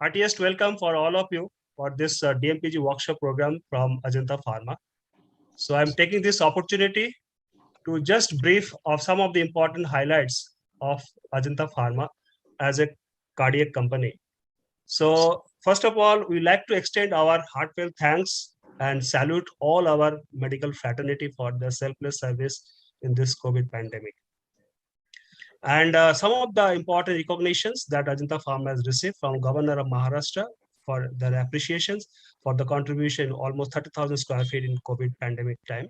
heartiest welcome for all of you for this DMPG workshop program from Ajanta Pharma. So I'm taking this opportunity to just brief of some of the important highlights of Ajanta Pharma as a cardiac company. So first of all, we like to extend our heartfelt thanks and salute all our medical fraternity for their selfless service in this COVID pandemic. And some of the important recognitions that Ajanta Pharma has received from Governor of Maharashtra for their appreciations for the contribution almost 30,000 square feet in COVID pandemic time.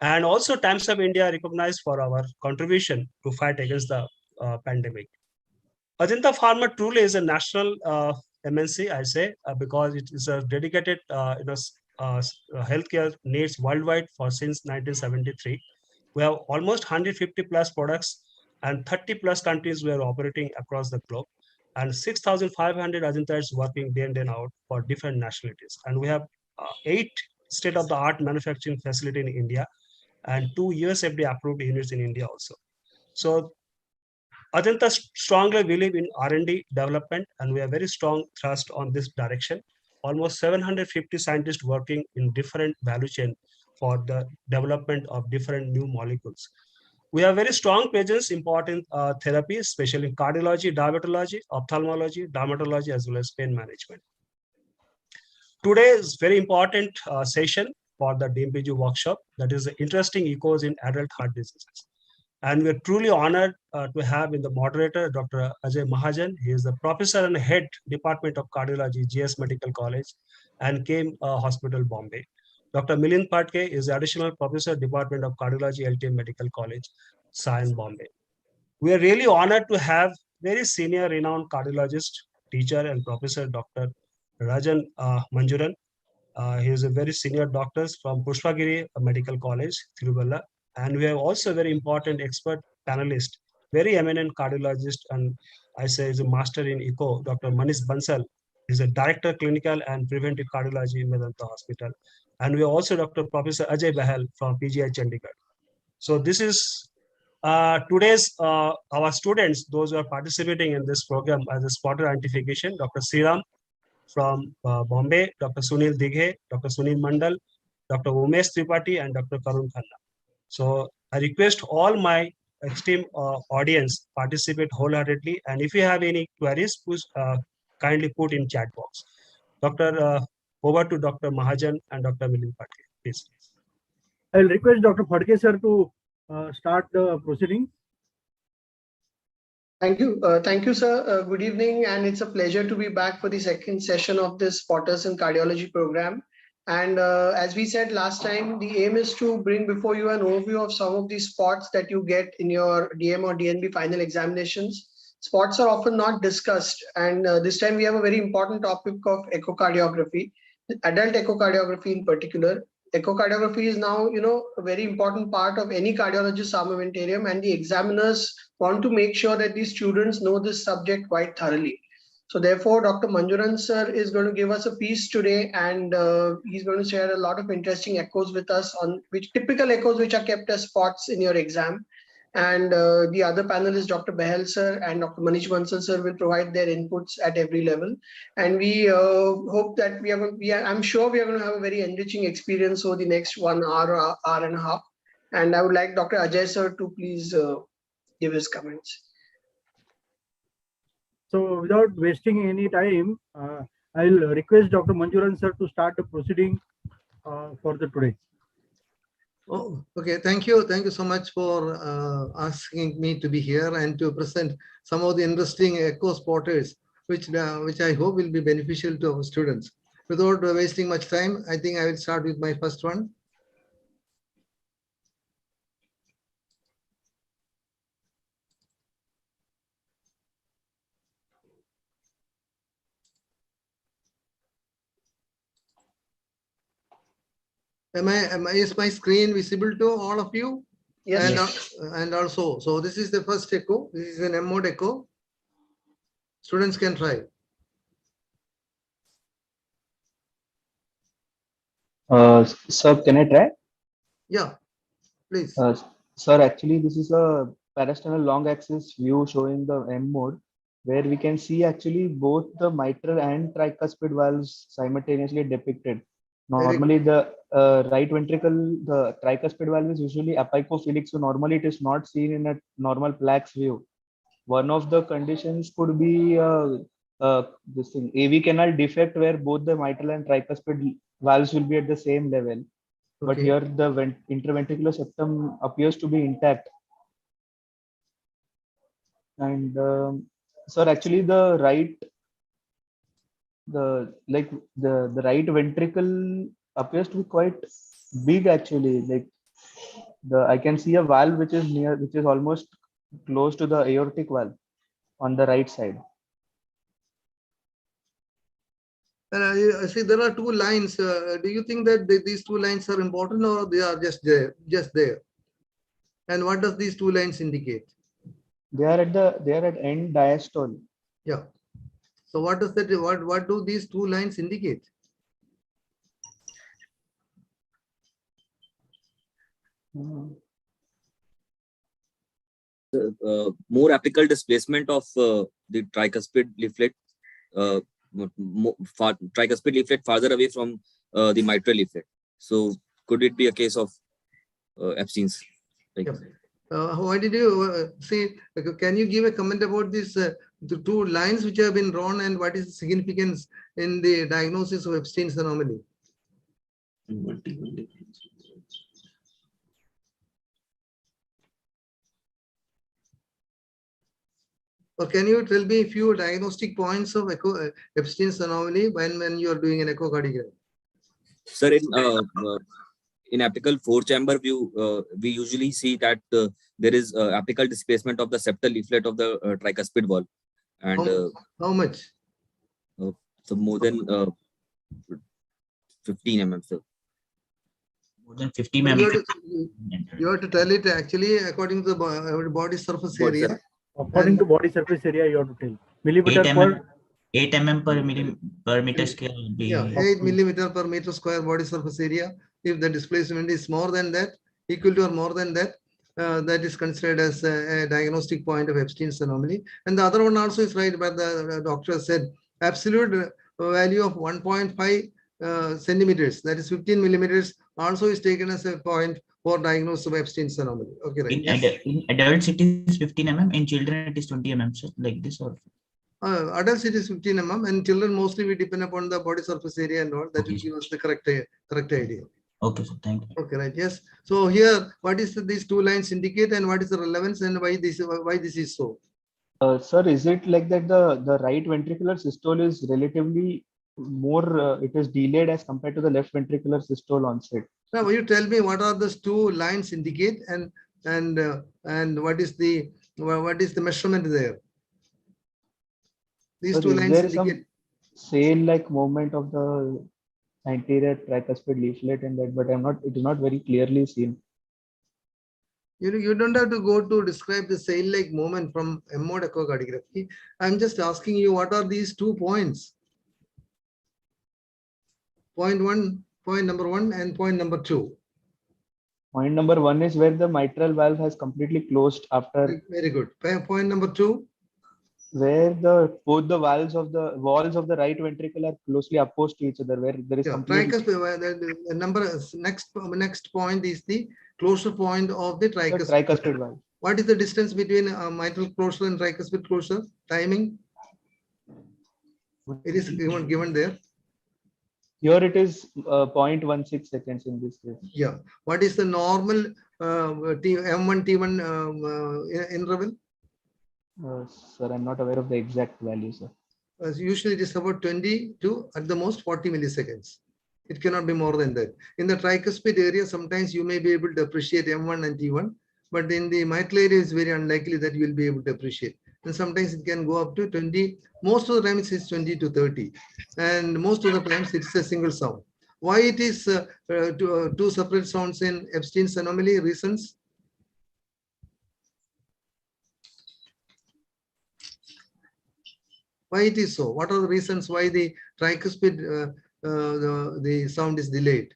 And also Times of India recognized for our contribution to fight against the pandemic. Ajanta Pharma truly is a national MNC, I say, because it is a dedicated healthcare needs worldwide for since 1973. We have almost 150 plus products and 30 plus countries we are operating across the globe, and 6,500 Ajantas working day in and out for different nationalities. And we have 8 state-of-the-art manufacturing facility in India and 2 US FDA approved units in India also. So Ajanta strongly believe in R&D development, and we have very strong thrust on this direction. Almost 750 scientists working in different value chain for the development of different new molecules. We have very strong presence in important therapies, especially in cardiology, diabetology, ophthalmology, dermatology, as well as pain management. Today is very important session for the DMPG workshop, that is interesting echoes in adult heart diseases. And we're truly honored to have in the moderator, Dr. Ajay Mahajan. He is the professor and head Department of Cardiology, GS Medical College and KIM Hospital, Bombay. Dr. Milind Patke is the additional professor, Department of Cardiology, LTM Medical College, Sion, Bombay. We are really honored to have very senior renowned cardiologist, teacher and professor, Dr. Rajan Manjuran. He is a very senior doctor from Pushpagiri Medical College, Tiruvalla. And we have also a very important expert panelist, very eminent cardiologist, and I say is a master in echo, Dr. Manish Bansal. He's a director clinical and preventive cardiology in Medanta Hospital. And we have also Dr. Professor Ajay Bahal from PGI Chandigarh. So this is today's our students, those who are participating in this program as a spotter identification, Dr. Sriram from Bombay, Dr. Sunil Dighe, Dr. Sunil Mandal, Dr. Umesh Tripathi, and Dr. Karun Khanna. So I request all my esteemed audience participate wholeheartedly. And if you have any queries, please kindly put in chat box. Dr. Over to Dr. Mahajan and Dr. Milind Patke, please. I will request Dr. Patke sir to start the proceeding. Thank you, sir. Good evening, and it's a pleasure to be back for the second session of this Spotters in Cardiology program. And as we said last time, the aim is to bring before you an overview of some of the spots that you get in your DM or DNB final examinations. Spots are often not discussed, and this time we have a very important topic of echocardiography, adult echocardiography in particular. Echocardiography is now, a very important part of any cardiologist's armamentarium, and the examiners want to make sure that these students know this subject quite thoroughly. So therefore, Dr. Manjuran sir is going to give us a piece today, and he's going to share a lot of interesting echoes with us on typical echoes which are kept as spots in your exam. And the other panelists, Dr. Behel sir and Dr. Manish Bansal sir, will provide their inputs at every level. And we hope that I'm sure we are going to have a very enriching experience over the next 1 hour, hour and a half. And I would like Dr. Ajay sir to please give his comments. So without wasting any time, I will request Dr. Manjuran sir to start the proceeding for the today. Oh, okay. Thank you. Thank you so much for asking me to be here and to present some of the interesting echo spotters, which I hope will be beneficial to our students. Without wasting much time, I think I will start with my first one. Is my screen visible to all of you? Yes. And also, so this is the first echo. This is an M mode echo. Students can try. Sir, can I try? Yeah, please. Sir, actually, this is a parasternal long axis view showing the M mode. where we can see actually both the mitral and tricuspid valves simultaneously depicted. Normally, the right ventricle, the tricuspid valve is usually apicophilic, so normally it is not seen in a normal plaques view. One of the conditions could be this thing, AV canal defect, where both the mitral and tricuspid valves will be at the same level. But Okay. here the interventricular septum appears to be intact. And sir, actually the right ventricle appears to be quite big actually. Like I can see a valve which is almost close to the aortic valve on the right side. And I see there are two lines. Do you think that these two lines are important, or they are just there? Just there. And what does these two lines indicate? They are at end diastole. Yeah. So what does that? What do these two lines indicate? More apical displacement of the tricuspid leaflet, tricuspid leaflet farther away from the mitral leaflet. So could it be a case of Ebstein's? Like, Yep. Why did you see? Can you give a comment about this? The two lines which have been drawn, and what is the significance in the diagnosis of Ebstein's anomaly? Or can you tell me a few diagnostic points of Ebstein's anomaly when you are doing an echocardiogram? sir, in apical four-chamber view, we usually see that there is apical displacement of the septal leaflet of the tricuspid valve, and How much? so more than 15 mm, sir. More than 50 mm. You have to tell it actually according to the body surface area. According to body surface area, you have to tell. Millimeter 8 per. mm, 8 mm per meter square will be. Yeah, 8 millimeter per meter square body surface area. If the displacement is more than that, equal to or more than that, that is considered as a diagnostic point of Ebstein's anomaly. And the other one also is right, but the doctor said absolute value of 1.5 centimeters, that is 15 millimeters, also is taken as a point for diagnosis of Ebstein's anomaly. Okay, right. In adults, it is 15 mm. In children, it is 20 mm. So like this, or adults it is 15 mm, and children mostly we depend upon the body surface area and all that will give us the correct idea. okay, so thank you. Okay, right. Yes. So here, what is these two lines indicate, and what is the relevance, and why this is so? Sir, is it like that the right ventricular systole is relatively more, it is delayed as compared to the left ventricular systole onset? Now, will you tell me what are those two lines indicate, and what is the measurement there? These two lines indicate sail-like movement of the anterior tricuspid leaflet and that, but it is not very clearly seen. You don't have to go to describe the sail-like movement from mode echocardiography. I'm just asking you, what are these 2 points? Point number one, and point number 2. Point number 1 is where the mitral valve has completely closed after. Very good. Point number 2. Where both the walls of the right ventricle are closely opposed to each other, where there is the next point is the closure point of the tricuspid valve. What is the distance between mitral closure and tricuspid closure? Timing? It is given there. Here it is 0.16 seconds in this case. Yeah. What is the normal M1 T1 interval? Sir, I'm not aware of the exact value, sir. Usually it is about 20 to at the most 40 milliseconds. It cannot be more than that. In the tricuspid area, sometimes you may be able to appreciate M1 and T1, but in the mitral area, it's very unlikely that you will be able to appreciate. And sometimes it can go up to 20. Most of the times it's 20 to 30. And most of the times it's a single sound. Why it is two separate sounds in Ebstein's anomaly? Reasons? Why it is so? What are the reasons why the tricuspid, the sound is delayed?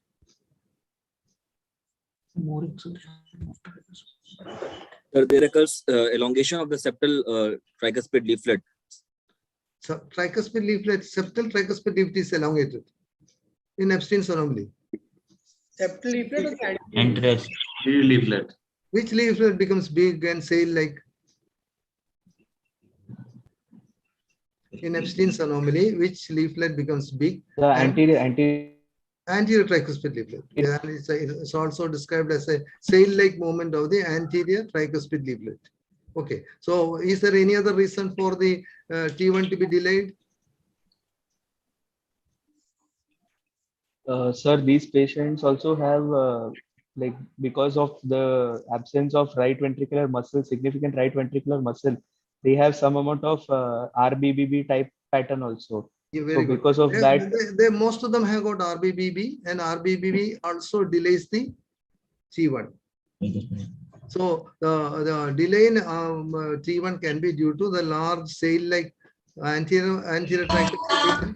There occurs elongation of the septal tricuspid leaflet So tricuspid leaflet, septal tricuspid leaflet is elongated in Ebstein's anomaly. Septal leaflet or the Anterior. leaflet. Which leaflet becomes big and sail-like? In Ebstein's anomaly, which leaflet becomes big? The anterior Tricuspid leaflet. Yeah, and it's also described as a sail-like movement of the anterior tricuspid leaflet. Okay, so is there any other reason for the T1 to be delayed? Sir, these patients also have like because of the absence of right ventricular muscle, significant right ventricular muscle, they have some amount of RBBB type pattern also. Yeah, So because of that, most of them have got RBBB, and RBBB also delays the T1. So the delay in T1 can be due to the large sail-like anterior tricuspid,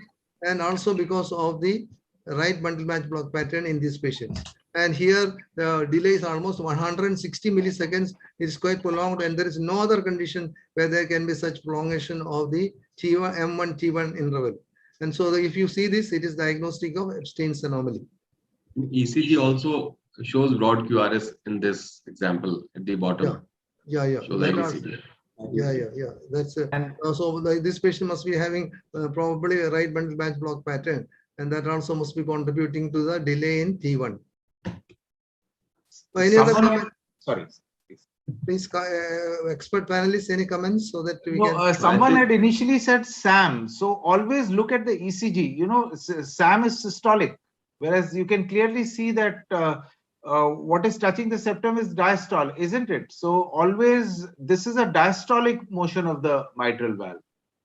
and also because of the right bundle match block pattern in this patient. And here the delay is almost 160 milliseconds. It is quite prolonged, and there is no other condition where there can be such prolongation of the T1 M1 T1 interval. And so if you see this, it is diagnostic of Ebstein's anomaly. ECG also shows broad QRS in this example at the bottom. Yeah. That's so this patient must be having probably a right bundle match block pattern, and that also must be contributing to the delay in T1. Any other comment? Sorry. Please, expert panelists, any comments so that we can. Someone had initially said SAM. So always look at the ECG. You know, SAM is systolic, whereas you can clearly see that what is touching the septum is diastole, isn't it? So always, this is a diastolic motion of the mitral valve.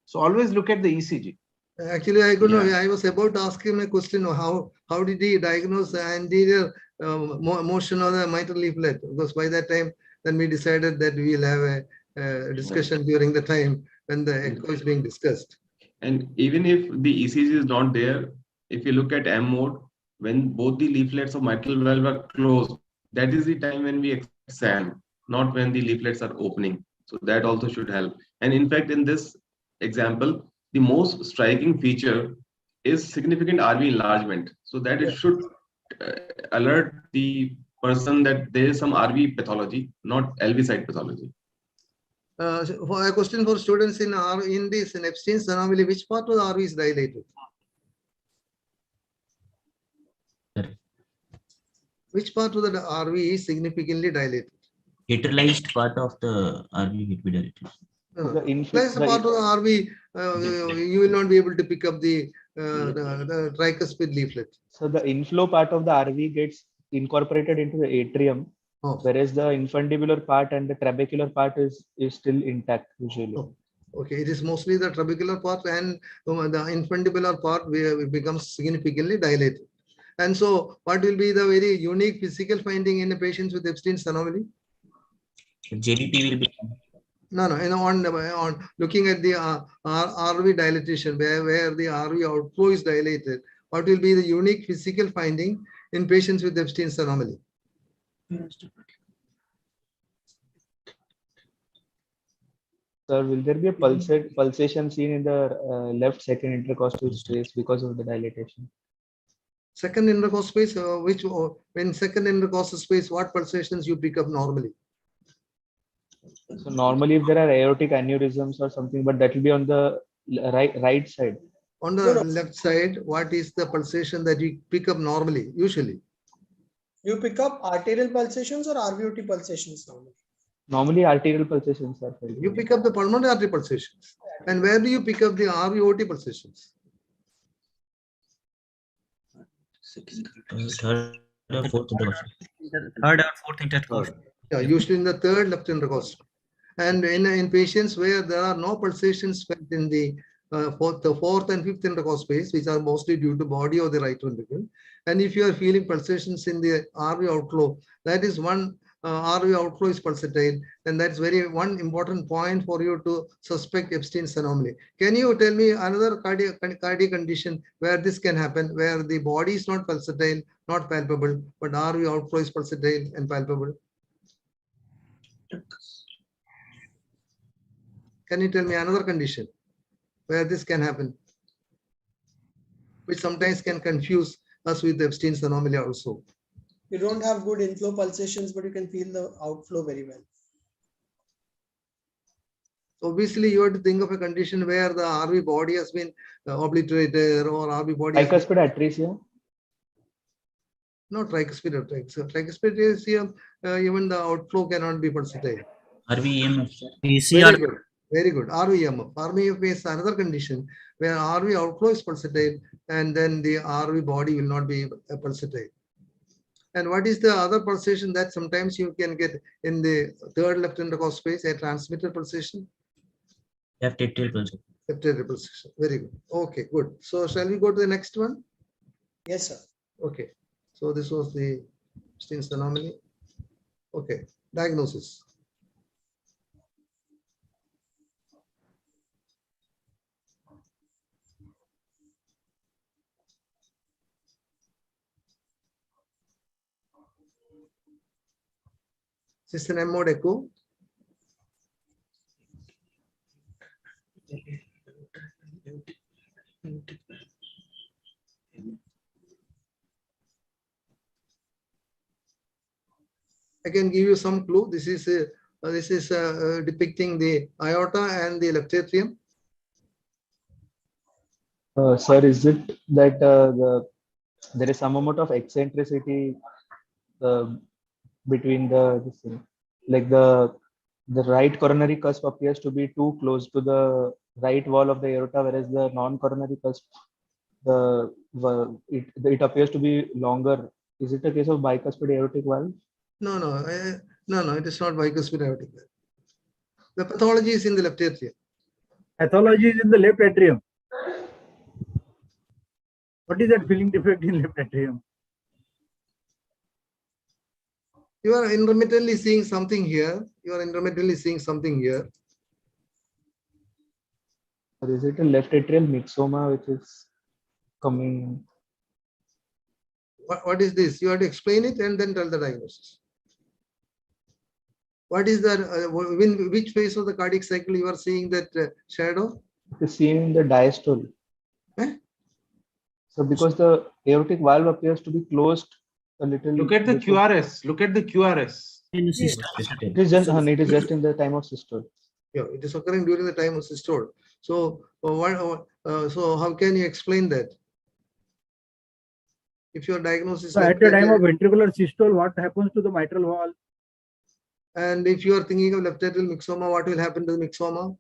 So always look at the ECG. Actually, I don't know. I was about to ask him a question. How did he diagnose the anterior motion of the mitral leaflet? Because by that time, then we decided that we will have a discussion during the time when the echo is being discussed. And even if the ECG is not there, if you look at M mode, when both the leaflets of mitral valve are closed, that is the time when we expect SAM, not when the leaflets are opening. So that also should help. And in fact, in this example, the most striking feature is significant RV enlargement. So that it should alert the person that there is some RV pathology, not LV side pathology. For a question for students in Ebstein's anomaly, which part of the RV is dilated? Which part of the RV is significantly dilated? Lateralized part of the RV will be dilated. Place the part of the RV, you will not be able to pick up the tricuspid leaflet. So the inflow part of the RV gets incorporated into the atrium, whereas the infundibular part and the trabecular part is still intact usually. Okay, it is mostly the trabecular part, and the infundibular part becomes significantly dilated. And so what will be the very unique physical finding in the patients with Ebstein's anomaly? JVP will be. No, on looking at the RV dilatation, where the RV outflow is dilated, what will be the unique physical finding in patients with Ebstein's anomaly? Sir, will there be a pulsation seen in the left second intercostal space because of the dilatation? Second intercostal space, when second intercostal space, what pulsations you pick up normally? So normally if there are aortic aneurysms or something, but that will be on the right side. On the left side, what is the pulsation that you pick up normally, usually? You pick up arterial pulsations or RVOT pulsations normally? Normally arterial pulsations are felt. You pick up the pulmonary artery pulsations. And where do you pick up the RVOT pulsations? Third or fourth intercostal. Third or fourth intercostal. Yeah, usually in the third left intercostal. And in patients where there are no pulsations felt in the fourth and fifth intercostal space, which are mostly due to body of the right ventricle, and if you are feeling pulsations in the RV outflow, that is one RV outflow is pulsatile, and that's one important point for you to suspect Ebstein's anomaly. Can you tell me another cardiac condition where this can happen, where the body is not pulsatile, not palpable, but RV outflow is pulsatile and palpable? Can you tell me another condition? where this can happen, which sometimes can confuse us with Ebstein's anomaly also. You don't have good inflow pulsations, but you can feel the outflow very well. Obviously, you have to think of a condition where the RV body has been obliterated or RV body has Tricuspid atresia. no tricuspid atresia. So tricuspid atresia, even the outflow cannot be pulsatile. RVEMF, sir. Very good. Very good. RVEMF. RVEMF is another condition where RV outflow is pulsatile and then the RV body will not be pulsatile. And what is the other pulsation that sometimes you can get in the third left intercostal space, a transmitted pulsation? Left atrial pulsation. Left atrial pulsation. Very good. Okay, good. So shall we go to the next one? Yes, sir. Okay. So this was the Ebstein's anomaly. Okay. Diagnosis. This is an M mode echo. I can give you some clue. This is depicting the aorta and the left atrium. Sir, is it that there is some amount of eccentricity between this thing? Like the right coronary cusp appears to be too close to the right wall of the aorta, whereas the non-coronary cusp, it appears to be longer. Is it a case of bicuspid aortic valve? No, it is not bicuspid aortic valve. The pathology is in the left atrium. Pathology is in the left atrium. What is that filling defect in left atrium? You are intermittently seeing something here. Or is it a left atrial myxoma which is coming? What is this? You have to explain it and then tell the diagnosis. What is that? In which phase of the cardiac cycle you are seeing that shadow? It is seen in the diastole. So because the aortic valve appears to be closed a little. Look at the QRS. Look at the QRS. It is just in the time of systole. Yeah, it is occurring during the time of systole. So so how can you explain that? If your diagnosis So at the time of ventricular systole, what happens to the mitral wall? And if you are thinking of left atrial myxoma, what will happen to the myxoma?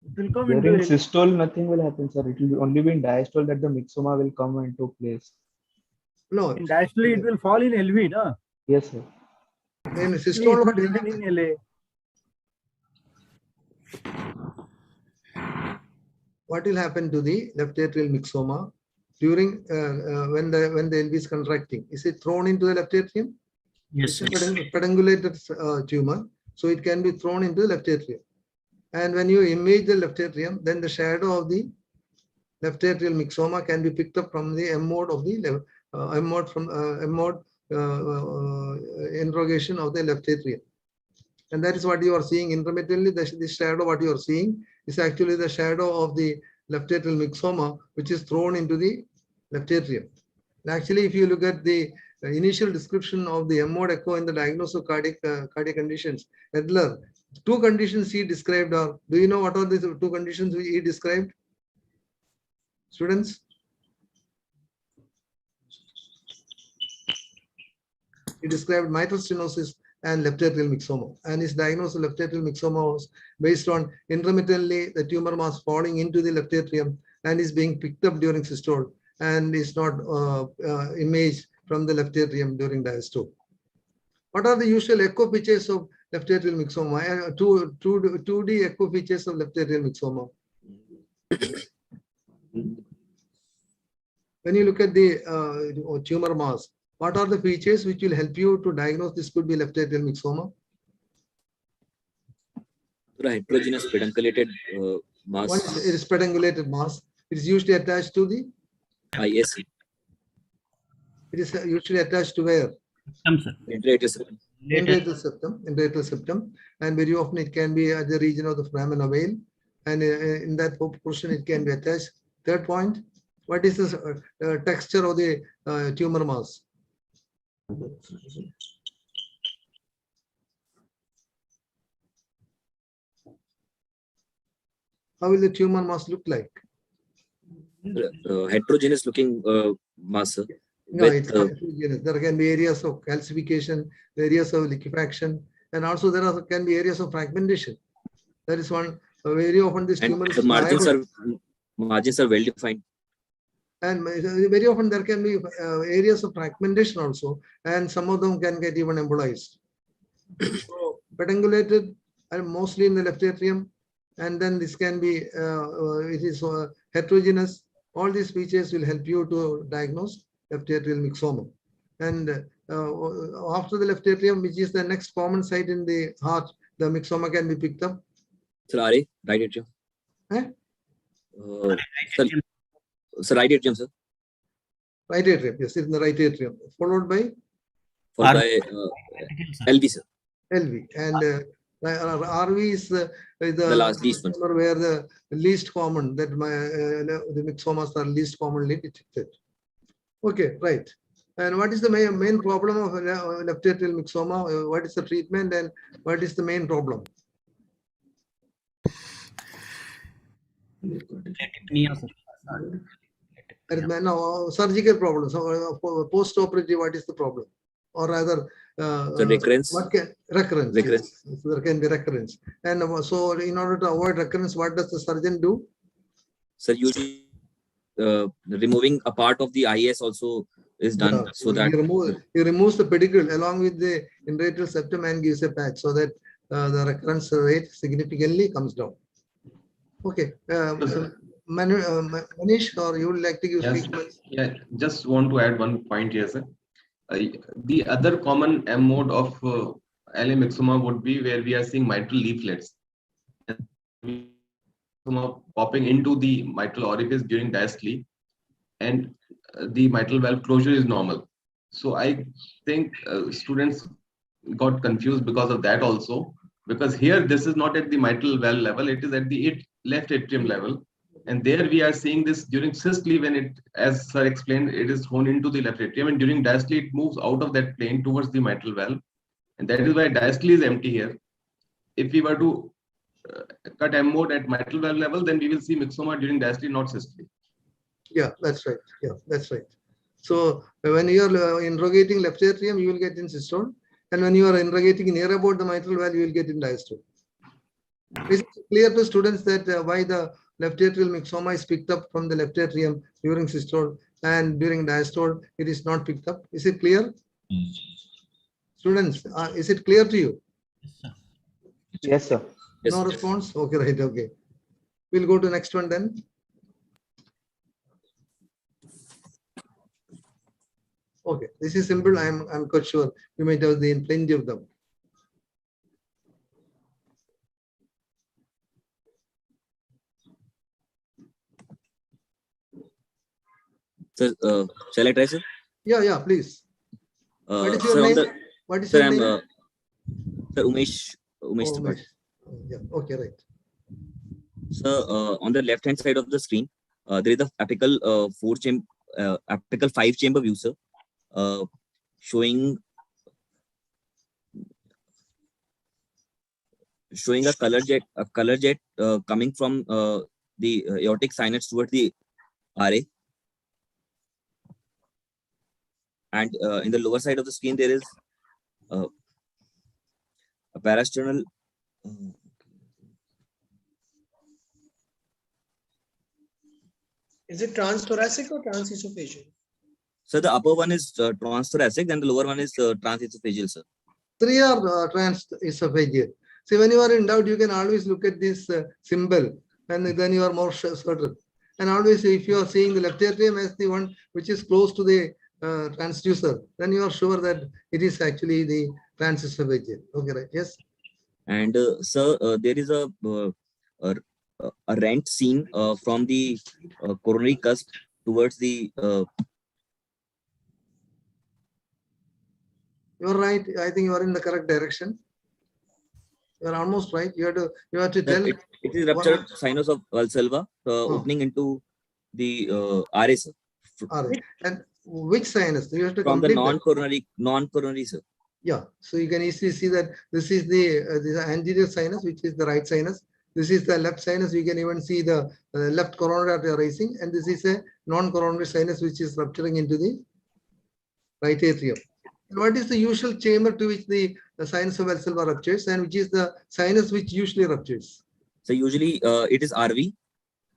It will come During into systole, nothing will happen, sir. It will only be in diastole that the myxoma will come into place. No. In diastole, it will fall in LV, no? Yes, sir. In systole, what will happen in LA? What will happen to the left atrial myxoma during when the LV is contracting? Is it thrown into the left atrium? Yes, it's a pedangulated tumor, so it can be thrown into the left atrium. And when you image the left atrium, then the shadow of the left atrial myxoma can be picked up from the M mode of the interrogation of the left atrium. And that is what you are seeing intermittently. The shadow, what you are seeing, is actually the shadow of the left atrial myxoma, which is thrown into the left atrium. And actually, if you look at the initial description of the M mode echo in the diagnosis of cardiac conditions, Edler, two conditions he described are, do you know what are the two conditions he described? Students? He described mitral stenosis and left atrial myxoma. And his diagnosis of left atrial myxoma was based on intermittently the tumor mass falling into the left atrium and is being picked up during systole and is not imaged from the left atrium during diastole. What are the usual echo features of left atrial myxoma? 2D echo features of left atrial myxoma. When you look at the tumor mass, what are the features which will help you to diagnose this could be left atrial myxoma? The heterogeneous pedunculated mass. One is pedangulated mass. It is usually attached to the ISC. It is usually attached to where? Endoatrial septum. And very often it can be at the region of the foramen ovale. and in that portion it can be attached. Third point, what is the texture of the tumor mass? How will the tumor mass look like? Heterogeneous looking mass, sir. No, With, it's not heterogeneous. There can be areas of calcification, areas of liquefaction, and also can be areas of fragmentation. That is one. Very often this tumor is the margins are well defined. And very often there can be areas of fragmentation also, and some of them can get even embolized. So pedungulated and mostly in the left atrium, and then this can be it is heterogeneous. All these features will help you to diagnose left atrial myxoma. And after the left atrium, which is the next common site in the heart, the myxoma can be picked up. Sir, right atrium. Sir, right atrium, sir. Right atrium, yes, it's in the right atrium, followed by LV, sir. LV, and RV is the least one, where the least common, that the myxomas are least commonly detected. Okay, right. And what is the main problem of left atrial myxoma? What is the treatment and what is the main problem? No, surgical problems. Post-operative, what is the problem? Or rather, recurrence. What can recurrence? Yes. So there can be recurrence. And so, in order to avoid recurrence, what does the surgeon do? Sir, usually removing a part of the IS also is done, so that he removes the pedicle along with the endometrial septum and gives a patch, so that the recurrence rate significantly comes down. Okay. Manish, or you would like to give statements? Yeah, just want to add one point here, sir. The other common M mode of LA myxoma would be where we are seeing mitral leaflets popping into the mitral orifice during diastole, and the mitral valve closure is normal. So I think students got confused because of that also, because here this is not at the mitral valve level, it is at the left atrium level. And there we are seeing this during systole, when it, as sir explained, it is thrown into the left atrium, and during diastole it moves out of that plane towards the mitral valve, and that is why diastole is empty here. If we were to cut M mode at mitral valve level, then we will see myxoma during diastole, not systole. Yeah, that's right. Yeah, that's right. So when you are interrogating left atrium, you will get in systole, and when you are interrogating near about the mitral valve, you will get in diastole. Is it clear to students that why the left atrial myxoma is picked up from the left atrium during systole, and during diastole it is not picked up? Is it clear? Students, is it clear to you? Yes, sir. No response? Okay, right, okay. We'll go to next one then. Okay, this is simple. I'm quite sure you might have plenty of them. Sir, shall I try, sir? Yeah, please. What is your sir, name? What is your name? Sir, Umesh. Umesh. Yeah, okay, right. So on the left hand side of the screen, there is the apical apical 5-chamber view, sir, showing a color jet coming from the aortic sinus towards the RA. And in the lower side of the screen, there is a parasternal. Is it transthoracic or transesophageal? So the upper one is transthoracic, and the lower one is transesophageal, sir. 3 are transesophageal. See, when you are in doubt, you can always look at this symbol, and then you are more certain. And always, if you are seeing the left atrium as the one which is close to the transducer, then you are sure that it is actually the transesophageal. Okay, right? Yes. And sir, there is a rent seen from the coronary cusp towards the. You are right. I think you are in the correct direction. You're almost right. You have to Sir, tell. it is ruptured sinus of Valsalva, opening into the RA, sir. And which sinus? You have to From the complete non-coronary, sir. Yeah, so you can easily see that this is the anterior sinus, which is the right sinus. This is the left sinus. You can even see the left coronary artery rising, and this is a non-coronary sinus, which is rupturing into the right atrium. And what is the usual chamber to which the sinus of Valsalva ruptures, and which is the sinus which usually ruptures? So usually it is RV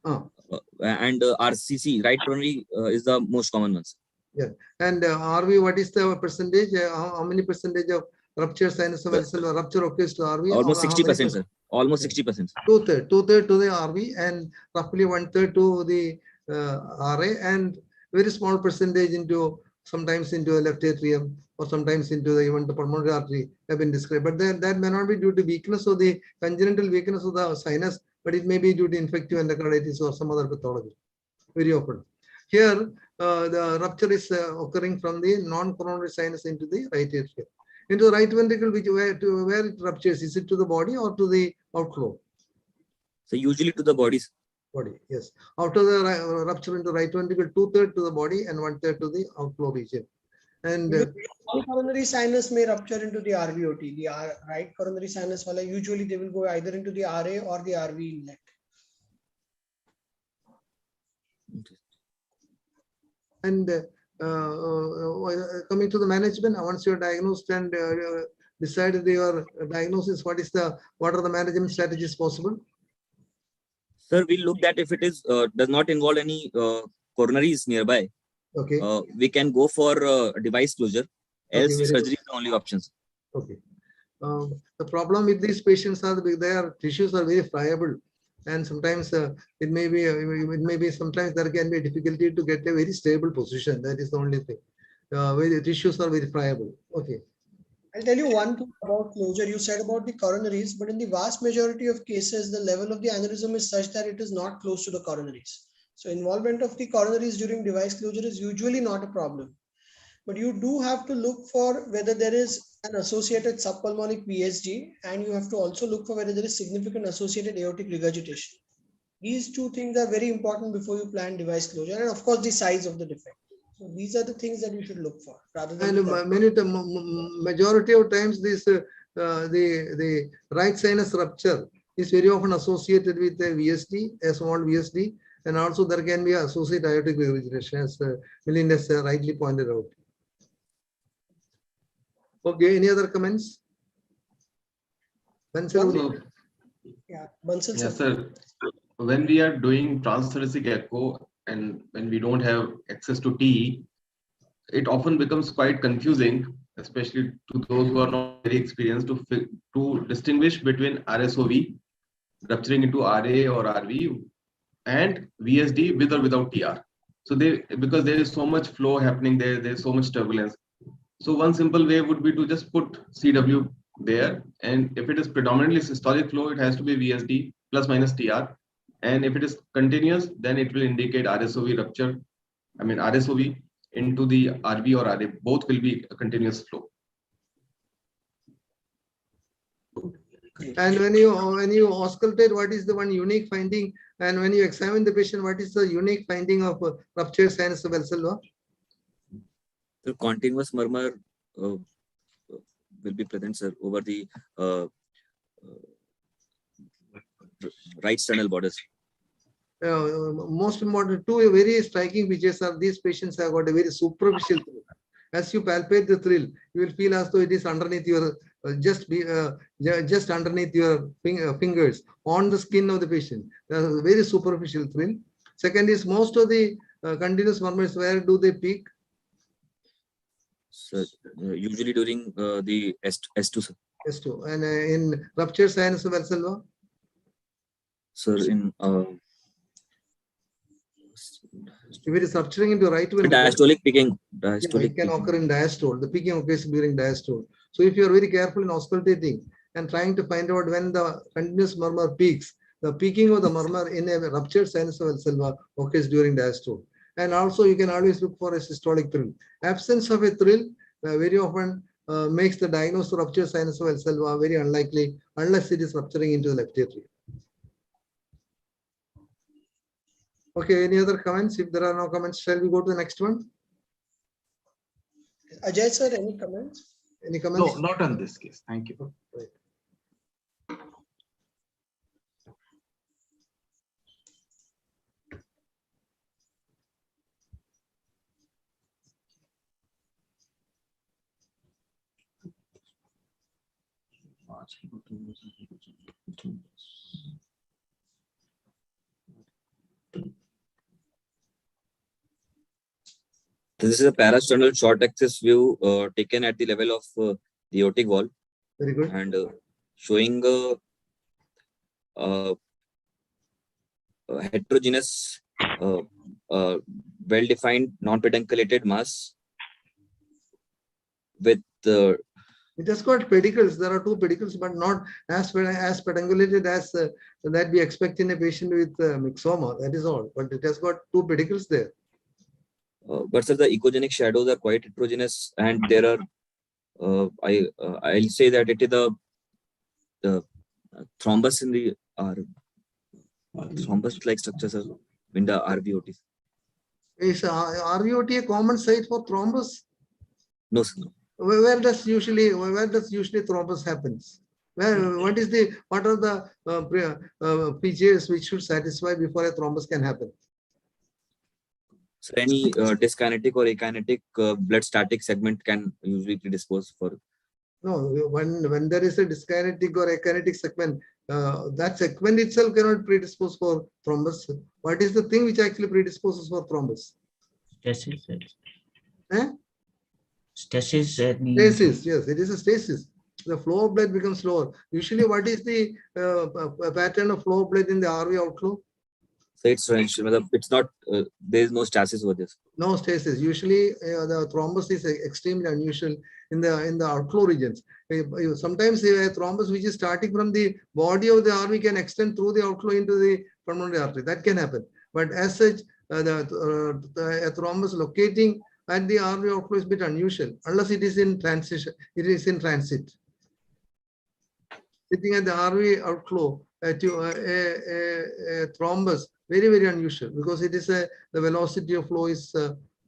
and RCC, right coronary, is the most common ones. Yeah, and RV, what is the percentage? How many percentage of rupture sinus of Valsalva rupture occurs to RV? Almost 60%, sir. Almost 60%. Two-third to the RV, and roughly 1/3 to the RA, and very small percentage sometimes into the left atrium, or sometimes into even the pulmonary artery have been described. But that may not be due to weakness of the congenital weakness of the sinus, but it may be due to infective endocarditis or some other pathology. Very often. Here, the rupture is occurring from the non-coronary sinus into the right atrium. Into the right ventricle, where it ruptures, is it to the body or to the outflow? So usually to the bodies. Body, yes. After the rupture into right ventricle, 2/3 to the body and 1/3 to the outflow region. And coronary sinus may rupture into the RVOT. The right coronary sinus, usually they will go either into the RA or the RV inlet. And coming to the management, once you're diagnosed and decided your diagnosis, what are the management strategies possible? Sir, we look that if it is does not involve any coronaries nearby, okay, we can go for device closure. Else surgery is the only options. Okay. The problem with these patients are their tissues are very friable, and sometimes it may be sometimes there can be a difficulty to get a very stable position. That is the only thing. Where the tissues are very friable. Okay. I'll tell you one thing about closure. You said about the coronaries, but in the vast majority of cases, the level of the aneurysm is such that it is not close to the coronaries. So involvement of the coronaries during device closure is usually not a problem. But you do have to look for whether there is an associated subpulmonic PSG, and you have to also look for whether there is significant associated aortic regurgitation. These two things are very important before you plan device closure, and of course the size of the defect. So these are the things that you should look for. Rather than majority of times, this the right sinus rupture is very often associated with a VSD, a small VSD, and also there can be associated aortic regurgitation, as Milind has rightly pointed out. Okay, any other comments? Bansal, yes, sir. When we are doing transthoracic echo and when we don't have access to TE, it often becomes quite confusing, especially to those who are not very experienced, to distinguish between RSOV rupturing into RA or RV and VSD with or without TR. So because there is so much flow happening there, there's so much turbulence. So one simple way would be to just put CW there, and if it is predominantly systolic flow, it has to be VSD plus minus TR. And if it is continuous, then it will indicate RSOV rupture. I mean RSOV into the RV or RA. Both will be a continuous flow. And when you auscultate, what is the one unique finding? And when you examine the patient, what is the unique finding of ruptured sinus of Valsalva? The continuous murmur will be present, sir, over the right sternal borders. Most important, two very striking features are these patients have got a very superficial thrill. As you palpate the thrill, you will feel as though it is underneath your just underneath your fingers on the skin of the patient. There's a very superficial thrill. Second is most of the continuous murmurs, where do they peak? So, usually during the S2, sir. S2. And in ruptured sinus of Valsalva? Sir, in if it is rupturing into right ventricle, diastolic peaking, it can occur in diastole. The peaking occurs during diastole. So if you are very careful in auscultating and trying to find out when the continuous murmur peaks, the peaking of the murmur in a ruptured sinus of Valsalva occurs during diastole. And also you can always look for a systolic thrill. Absence of a thrill very often makes the diagnosis of rupture sinus of Valsalva very unlikely unless it is rupturing into the left atrium. Okay, any other comments? If there are no comments, shall we go to the next one? Ajay sir, any comments? Any comments? No, not on this case. Thank you. Right. This is a parasternal short axis view taken at the level of the aortic wall. Very good. And showing a heterogeneous, well-defined, non-pedunculated mass with it has got pedicles. There are two pedicles, but not as pedunculated as that we expect in a patient with myxoma. That is all. But it has got two pedicles there. but sir, the echogenic shadows are quite heterogeneous, and there are I'll say that it is the thrombus in the thrombus-like structures in the RVOT. Is RVOT a common site for thrombus? No, sir. Where does usually thrombus happens? What are the features which should satisfy before a thrombus can happen? So any dyskinetic or akinetic blood static segment can usually predispose for. No, when there is a dyskinetic or akinetic segment, that segment itself cannot predispose for thrombus. What is the thing which actually predisposes for thrombus? Stasis. Eh? Stasis. Stasis, yes, it is a stasis. The flow of blood becomes slower. Usually, what is the pattern of flow of blood in the RV outflow? So it's not, there is no stasis over this. No stasis. Usually, the thrombus is extremely unusual in the outflow regions. Sometimes a thrombus which is starting from the body of the RV can extend through the outflow into the pulmonary artery. That can happen. But as such, a thrombus locating at the RV outflow is a bit unusual unless it is in transition. It is in transit. Sitting at the RV outflow, a thrombus, very, very unusual because it is the velocity of flow is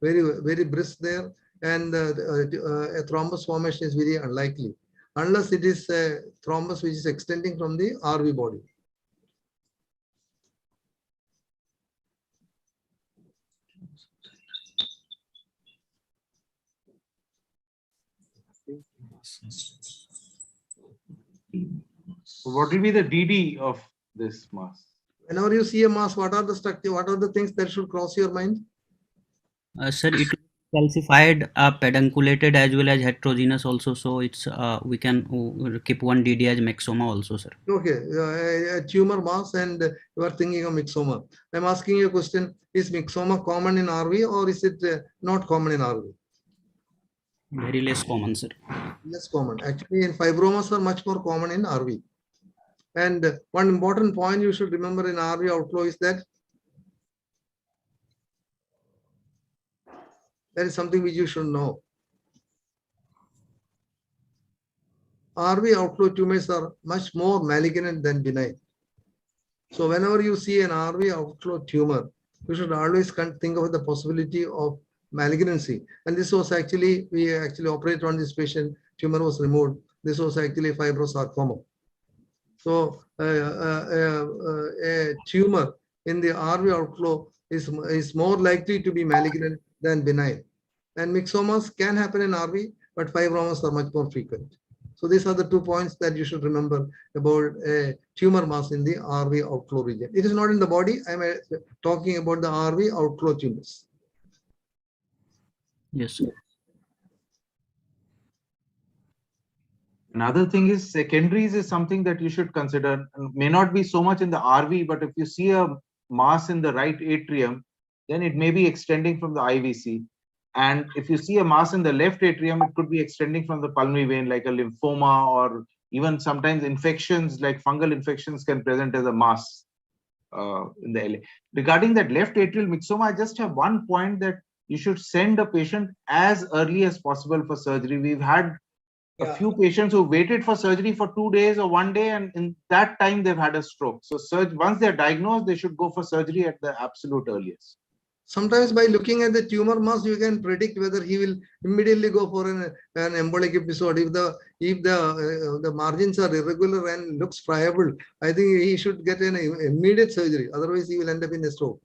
very, very brisk there, and a thrombus formation is very unlikely unless it is a thrombus which is extending from the RV body. What will be the DD of this mass? Whenever you see a mass, what are the structure? What are the things that should cross your mind? Sir, it is calcified, pedunculated as well as heterogeneous also. So it's we can keep one DD as myxoma also, sir. Okay, a tumor mass, and you are thinking of myxoma. I'm asking you a question: is myxoma common in RV or is it not common in RV? Very less common, sir. Less common. Actually, in fibromas are much more common in RV. And one important point you should remember in RV outflow is that there is something which you should know. RV outflow tumors are much more malignant than benign. So whenever you see an RV outflow tumor, you should always think of the possibility of malignancy. And this was actually, we actually operated on this patient, tumor was removed. This was actually fibrosarcoma. So a tumor in the RV outflow is more likely to be malignant than benign. And myxomas can happen in RV, but fibromas are much more frequent. So these are the 2 points that you should remember about a tumor mass in the RV outflow region. It is not in the body. I'm talking about the RV outflow tumors. Yes, sir. Another thing is secondaries is something that you should consider. May not be so much in the RV, but if you see a mass in the right atrium, then it may be extending from the IVC. And if you see a mass in the left atrium, it could be extending from the pulmonary vein, like a lymphoma, or even sometimes infections like fungal infections can present as a mass in the LA. Regarding that left atrial myxoma, I just have one point that you should send a patient as early as possible for surgery. We've had a few patients who waited for surgery for 2 days or 1 day, and in that time they've had a stroke. So once they're diagnosed, they should go for surgery at the absolute earliest. Sometimes by looking at the tumor mass, you can predict whether he will immediately go for an embolic episode. If the margins are irregular and looks friable, I think he should get an immediate surgery. Otherwise, he will end up in a stroke.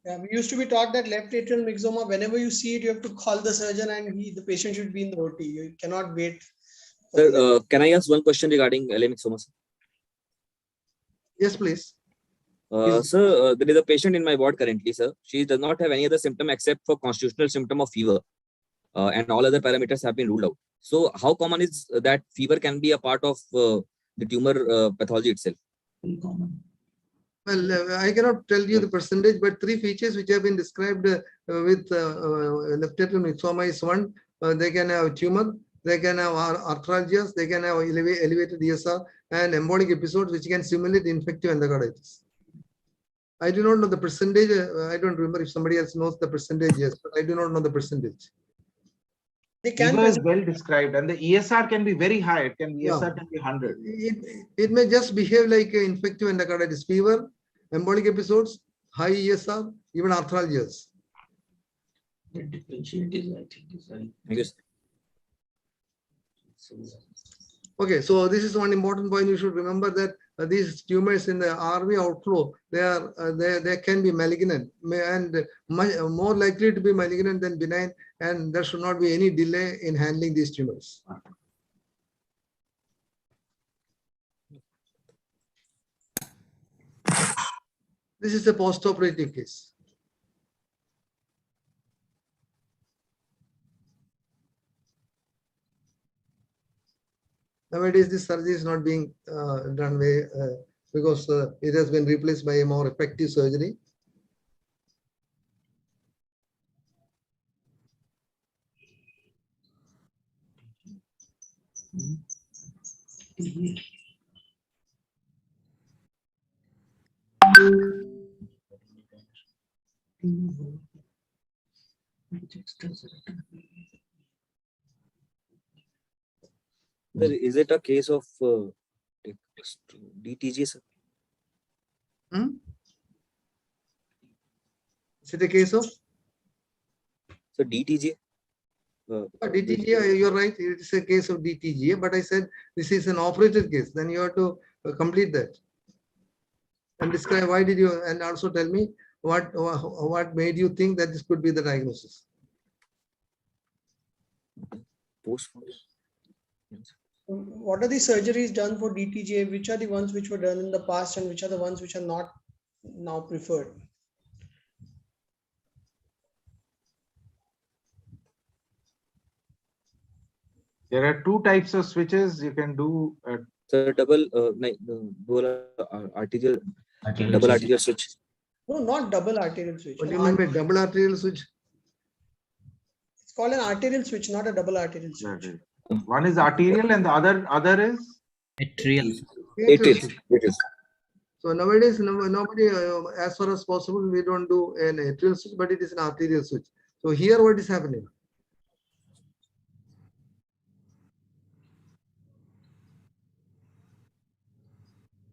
Yeah, we used to be taught that left atrial myxoma, whenever you see it, you have to call the surgeon and the patient should be in the OT. You cannot wait. Sir, can I ask one question regarding LA myxoma? Yes, please. Sir, there is a patient in my ward currently, sir. She does not have any other symptom except for constitutional symptom of fever, and all other parameters have been ruled out. So, how common is that fever can be a part of the tumor pathology itself? Very common. Well, I cannot tell you the percentage, but 3 features which have been described with left atrial myxoma is one, they can have tumor, they can have arthralgias, they can have elevated ESR, and embolic episodes which can simulate infective endocarditis. I do not know the percentage. I don't remember if somebody else knows the percentage. Yes, but I do not know the percentage. Fever is well described, and the ESR can be very high. It can be ESR can be 100. It may just behave like infective endocarditis, fever, embolic episodes, high ESR, even arthralgias. The differentiate is, I think, is very. Thank you. Okay, so this is one important point. You should remember that these tumors in the RV outflow, they can be malignant and more likely to be malignant than benign, and there should not be any delay in handling these tumors. This is a post-operative case. Nowadays, this surgery is not being done because it has been replaced by a more effective surgery. Sir, is it a case of DTG, sir? Is it a case of? So DTG? DTGA, you're right. It is a case of DTGA, but I said this is an operated case. Then you have to complete that and describe why did you, and also tell me what made you think that this could be the diagnosis. What are the surgeries done for DTGA? Which are the ones which were done in the past and which are the ones which are not now preferred? There are 2 types of switches you can do. So double arterial switch. No, not double arterial switch. What do you mean by double arterial switch? It's called an arterial switch, not a double arterial switch. One is arterial and the other is atrial. So nowadays, nobody, as far as possible, we don't do an atrial switch, but it is an arterial switch. So here, what is happening?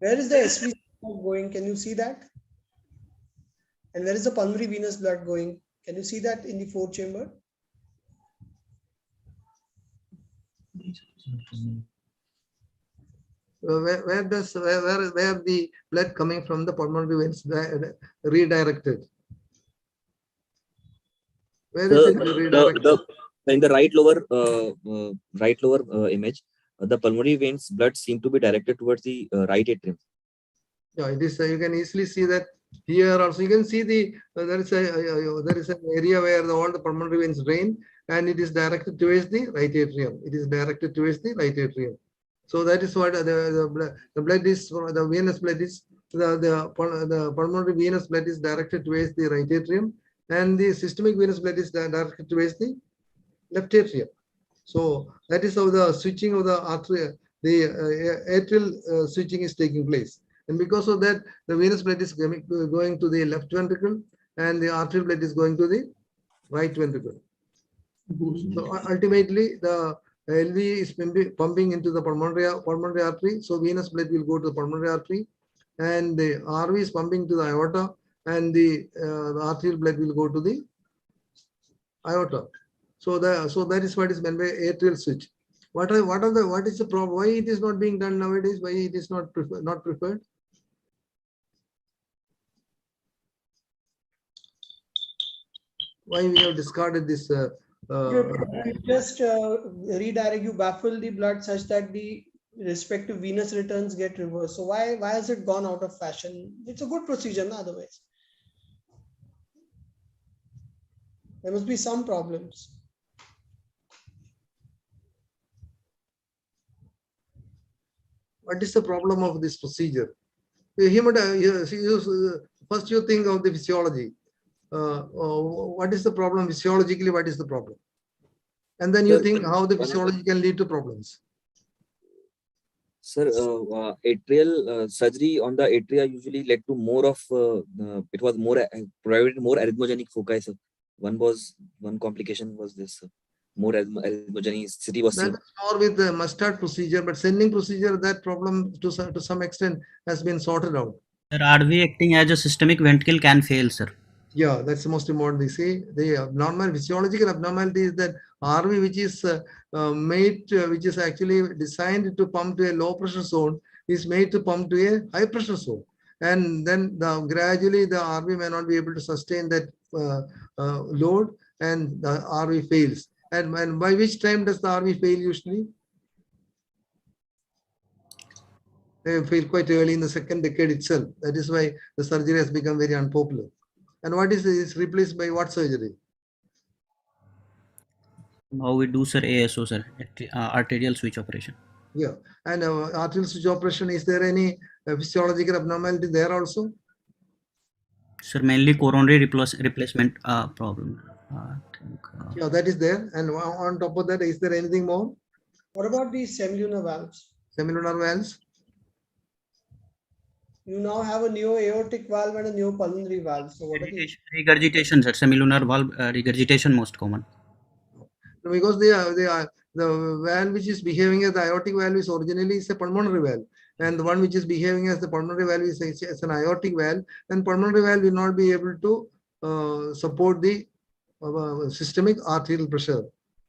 Where is the SV going? Can you see that? And where is the pulmonary venous blood going? Can you see that in the 4th chamber? Where the blood coming from the pulmonary veins redirected? Where is it redirected? In the right lower image, the pulmonary veins blood seem to be directed towards the right atrium. Yeah, it is. You can easily see that here also. You can see there is an area where all the pulmonary veins drain, and it is directed towards the right atrium. It is directed towards the right atrium. So that is what the blood is. The venous blood is the pulmonary venous blood is directed towards the right atrium, and the systemic venous blood is directed towards the left atrium. So that is how the switching of the atrial switching is taking place. And because of that, the venous blood is going to the left ventricle, and the arterial blood is going to the right ventricle. So ultimately, the LV is pumping into the pulmonary artery, so venous blood will go to the pulmonary artery, and the RV is pumping to the aorta, and the arterial blood will go to the aorta. So that is what is meant by atrial switch. What is the problem? Why it is not being done nowadays? Why it is not preferred? Why we have discarded this? Just redirect, you baffle the blood such that the respective venous returns get reversed. So why has it gone out of fashion? It's a good procedure, no? Otherwise there must be some problems. What is the problem of this procedure? First you think of the physiology. What is the problem physiologically? What is the problem? And then you think how the physiology can lead to problems. Sir, atrial surgery on the atria usually led to more of it was more provided more arrhythmogenic foci. Sir. One complication was this more arrhythmogenicity was seen. That is more with the mustard procedure, but sending procedure, that problem to some extent has been sorted out. Sir, RV acting as a systemic ventricle can fail, sir. Yeah, that's the most important thing. See, the abnormal physiological abnormality is that RV, which is which is actually designed to pump to a low pressure zone, is made to pump to a high pressure zone, and then gradually the RV may not be able to sustain that load, and the RV fails. And by which time does the RV fail usually? They fail quite early in the second decade itself. That is why the surgery has become very unpopular. And what is replaced by what surgery? Now we do, sir, ASO, sir, arterial switch operation. Yeah, and arterial switch operation, is there any physiological abnormality there also? Sir, mainly coronary replacement problem. Yeah, that is there. And on top of that, is there anything more? What about these semilunar valves? Semilunar valves? You now have a neo-aortic valve and a neo-pulmonary valve. So what are these? Regurgitation, sir. Semilunar valve regurgitation most common. Because the valve which is behaving as the aortic valve is originally is a pulmonary valve, and the one which is behaving as the pulmonary valve is an aortic valve, and pulmonary valve will not be able to support the systemic arterial pressure.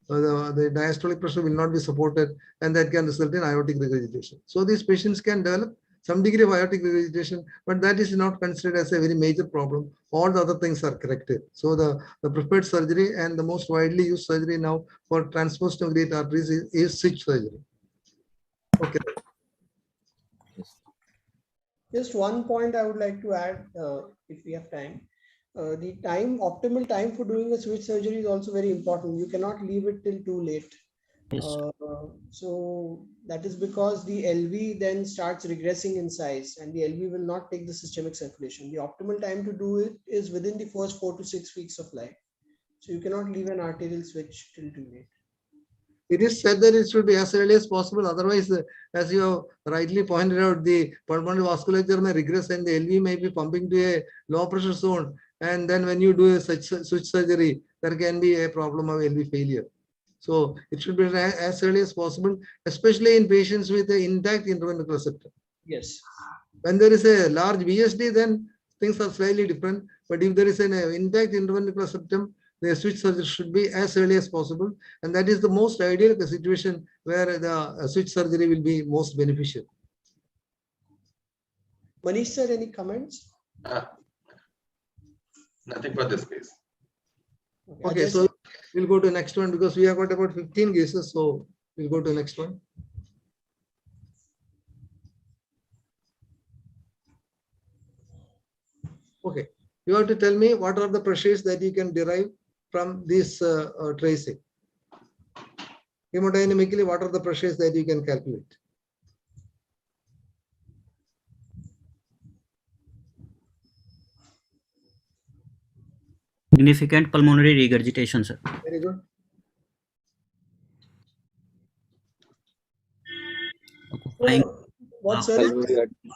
The diastolic pressure will not be supported, and that can result in aortic regurgitation. So these patients can develop some degree of aortic regurgitation, but that is not considered as a very major problem. All the other things are corrected. So the preferred surgery and the most widely used surgery now for transverse to great arteries is switch surgery. Okay. Just one point I would like to add, if we have time. The optimal time for doing a switch surgery is also very important. You cannot leave it till too late. Yes. So that is because the LV then starts regressing in size, and the LV will not take the systemic circulation. The optimal time to do it is within the first 4 to 6 weeks of life. So you cannot leave an arterial switch till too late. It is said that it should be as early as possible. Otherwise, as you have rightly pointed out, the pulmonary vasculature may regress and the LV may be pumping to a low pressure zone. And then when you do a switch surgery, there can be a problem of LV failure. So it should be as early as possible, especially in patients with an intact intraventricular septum. Yes. When there is a large VSD, then things are slightly different. But if there is an intact intraventricular septum, the switch surgery should be as early as possible. And that is the most ideal situation where the switch surgery will be most beneficial. Manish sir, any comments? Nothing for this case. Okay, so we'll go to the next one because we have got about 15 cases. So we'll go to the next one. Okay, you have to tell me what are the pressures that you can derive from this tracing. Hemodynamically, what are the pressures that you can calculate? Significant pulmonary regurgitation, sir. Very good. What sir,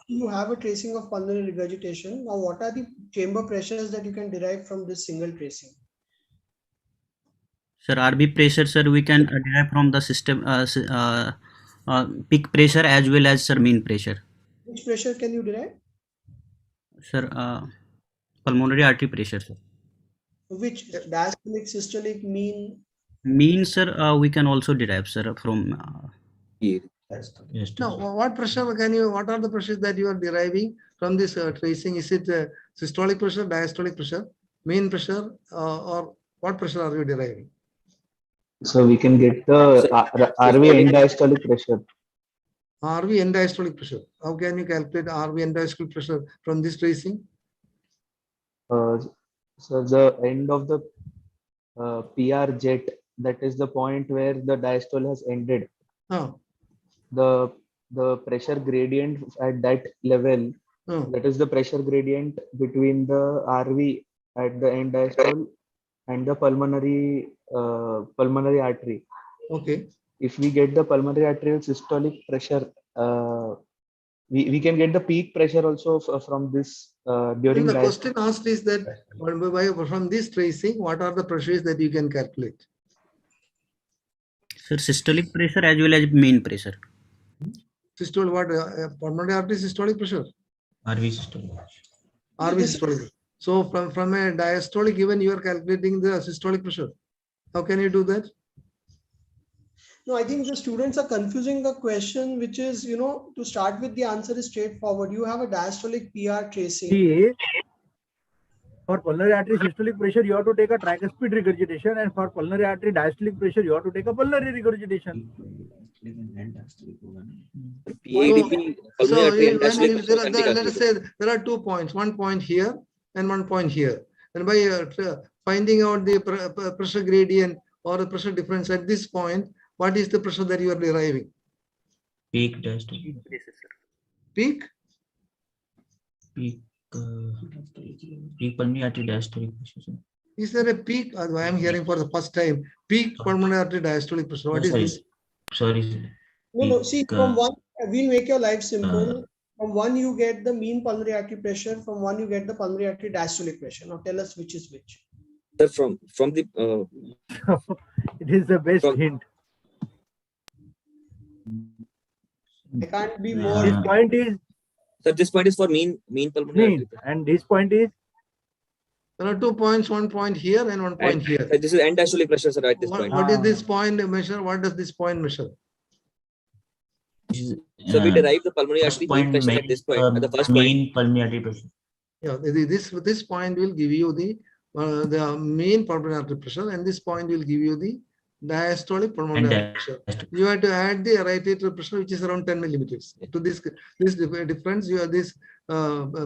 you have a tracing of pulmonary regurgitation. Now, what are the chamber pressures that you can derive from this single tracing? Sir, RB pressure, sir, we can derive from the system peak pressure as well as, sir, mean pressure. Which pressure can you derive? Sir, pulmonary artery pressure, sir. Which diastolic, systolic, mean? Mean, sir, we can also derive, sir, from. Yeah. No, what pressure can you, what are the pressures that you are deriving from this tracing? Is it systolic pressure, diastolic pressure, mean pressure, or what pressure are you deriving? So we can get the RV end diastolic pressure. RV end diastolic pressure. How can you calculate RV end diastolic pressure from this tracing? So the end of the PR jet, that is the point where the diastole has ended. Oh. The pressure gradient at that level, that is the pressure gradient between the RV at the end diastole and the pulmonary artery. Okay. If we get the pulmonary arterial systolic pressure, we can get the peak pressure also from this during the question asked is that from this tracing, what are the pressures that you can calculate? Sir, systolic pressure as well as mean pressure. Systolic, what pulmonary artery systolic pressure? RV systolic. RV systolic. So from a diastolic, even you are calculating the systolic pressure. How can you do that? No, I think the students are confusing the question, which is, to start with, the answer is straightforward. You have a diastolic PR tracing. For pulmonary artery systolic pressure, you have to take a tricuspid regurgitation, and for pulmonary artery diastolic pressure, you have to take a pulmonary regurgitation. So let us say there are 2 points, 1 point here and 1 point here. And by finding out the pressure gradient or the pressure difference at this point, what is the pressure that you are deriving? Peak diastolic. Peak? Peak pulmonary artery diastolic pressure. Is there a peak? I am hearing for the first time. Peak pulmonary artery diastolic pressure. What is this? Sorry. No. See, from one, we'll make your life simple. From one, you get the mean pulmonary artery pressure. From one, you get the pulmonary artery diastolic pressure. Now, tell us which is which. Sir, from the. It is the best hint. I can't be more. This point is. Sir, this point is for mean pulmonary artery pressure. And this point is. There are 2 points, 1 point here and 1 point here. This is end diastolic pressure, sir, at this point. What is this point measure? What does this point measure? So we derive the pulmonary artery pressure at this point, at the first mean pulmonary artery pressure. Yeah, this point will give you the mean pulmonary artery pressure, and this point will give you the diastolic pulmonary artery pressure. You have to add the right atrial pressure, which is around 10 millimeters. To this difference, you have this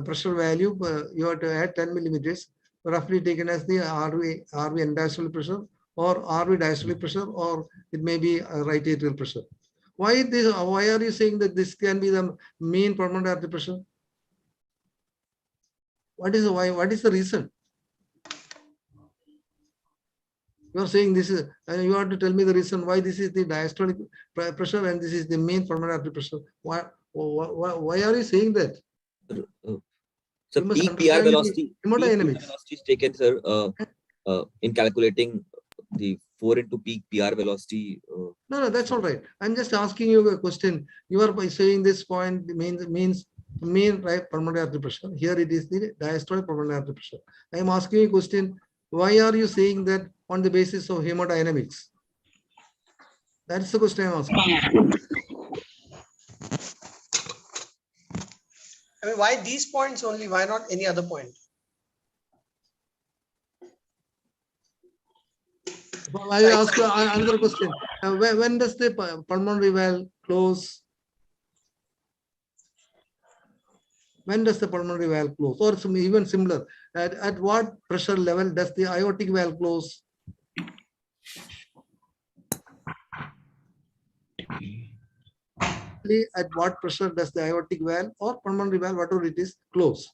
pressure value. You have to add 10 millimeters, roughly taken as the RV end diastolic pressure, or RV diastolic pressure, or it may be right atrial pressure. Why this? Why are you saying that this can be the mean pulmonary artery pressure? What is the why? What is the reason? You are saying this is, and you have to tell me the reason why this is the diastolic pressure and this is the mean pulmonary artery pressure. Why are you saying that? So peak PR velocity, is taken, sir, in calculating the 4 into peak PR velocity. No, that's all right. I'm just asking you a question. You are saying this point means mean right pulmonary artery pressure. Here it is the diastolic pulmonary artery pressure. I am asking you a question. Why are you saying that on the basis of hemodynamics? That's the question I'm asking. I mean, why these points only? Why not any other point? I ask you another question. When does the pulmonary valve close? When does the pulmonary valve close? Or even similar, at what pressure level does the aortic valve close? At what pressure does the aortic valve or pulmonary valve, whatever it is, close?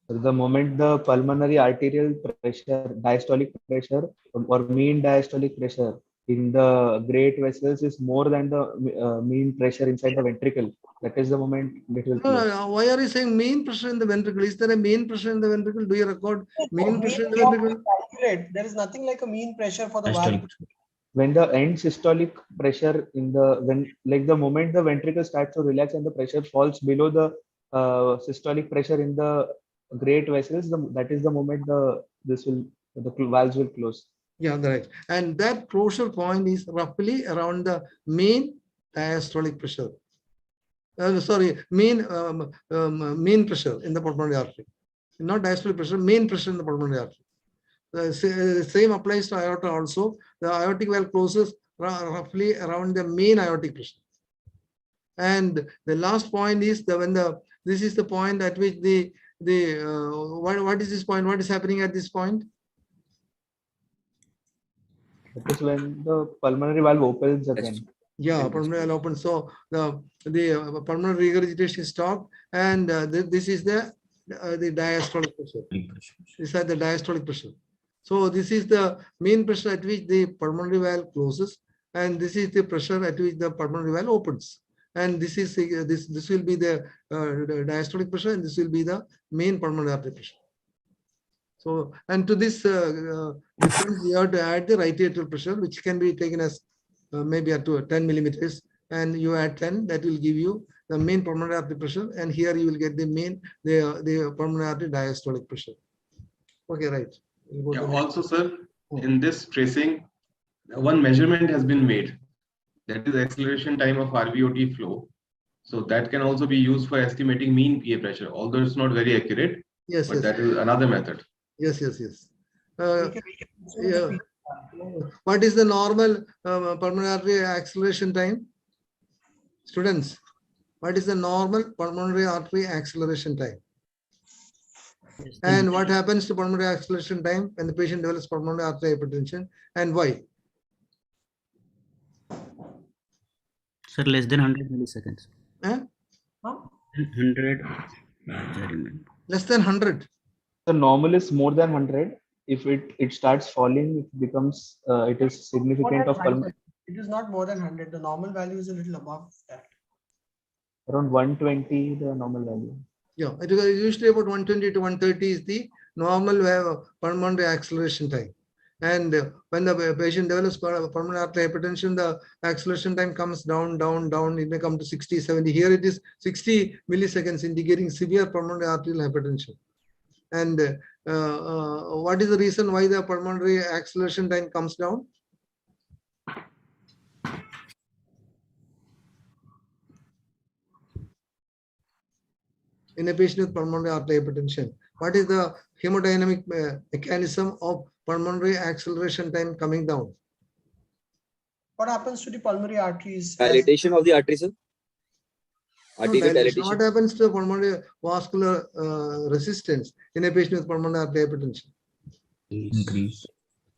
The moment the pulmonary arterial pressure, diastolic pressure or mean diastolic pressure in the great vessels is more than the mean pressure inside the ventricle. That is the moment it will close. Why are you saying mean pressure in the ventricle? Is there a mean pressure in the ventricle? Do you record mean pressure in the ventricle? There is nothing like a mean pressure for the Diastolic. valve. When the end systolic pressure in the the moment the ventricle starts to relax and the pressure falls below the systolic pressure in the great vessels, that is the moment the valves will close. Yeah, right. And that closure point is roughly around the mean diastolic pressure. Mean pressure in the pulmonary artery. Not diastolic pressure, mean pressure in the pulmonary artery. The same applies to aorta also. The aortic valve closes roughly around the mean aortic pressure. And the last point is this is the point at which what is this point? What is happening at this point? That is when the pulmonary valve opens again. Yeah, pulmonary valve opens. So the pulmonary regurgitation stopped, and this is the diastolic pressure. These are the diastolic pressure. So this is the mean pressure at which the pulmonary valve closes, and this is the pressure at which the pulmonary valve opens. And this is this will be the diastolic pressure, and this will be the main pulmonary artery pressure. So, and to this difference, we have to add the right atrial pressure, which can be taken as maybe up to 10 millimeters, and you add 10, that will give you the main pulmonary artery pressure, and here you will get the pulmonary artery diastolic pressure. Okay, right. Yeah, also, sir, in this tracing, one measurement has been made. That is acceleration time of RVOT flow. So that can also be used for estimating mean PA pressure, although it's not very accurate. Yes, but yes. that is another method. Yes. Yeah. What is the normal pulmonary artery acceleration time? Students, what is the normal pulmonary artery acceleration time? And what happens to pulmonary acceleration time when the patient develops pulmonary artery hypertension, and why? Sir, less than 100 milliseconds. 100. Less than 100. The normal is more than 100. If it starts falling, it becomes it is significant of pulmonary. It is not more than 100. The normal value is a little above that. Around 120, the normal value. Yeah, it is usually about 120 to 130 is the normal pulmonary acceleration time. And when the patient develops pulmonary artery hypertension, the acceleration time comes down. It may come to 60, 70. Here it is 60 milliseconds, indicating severe pulmonary arterial hypertension. And what is the reason why the pulmonary acceleration time comes down? In a patient with pulmonary artery hypertension, what is the hemodynamic mechanism of pulmonary acceleration time coming down? What happens to the pulmonary arteries? Dilatation of the arteries, sir? Arterial Dilatation. dilatation. What happens to the pulmonary vascular resistance in a patient with pulmonary artery hypertension? Increase.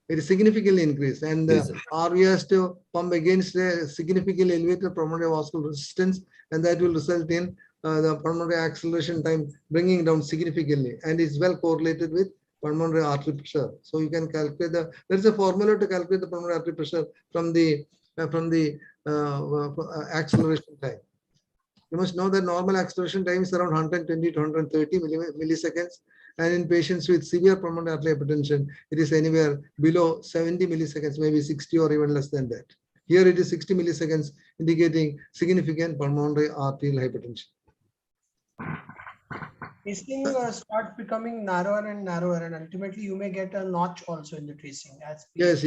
It is significantly increased, and RV has to pump against a significantly elevated pulmonary vascular resistance, and that will result in the pulmonary acceleration time bringing down significantly, and is well correlated with pulmonary artery pressure. So you can calculate there is a formula to calculate the pulmonary artery pressure from the acceleration time. You must know that normal acceleration time is around 120 to 130 milliseconds. And in patients with severe pulmonary artery hypertension, it is anywhere below 70 milliseconds, maybe 60 or even less than that. Here it is 60 milliseconds, indicating significant pulmonary arterial hypertension. Tracing starts becoming narrower and narrower, and ultimately you may get a notch also in the tracing. Yes.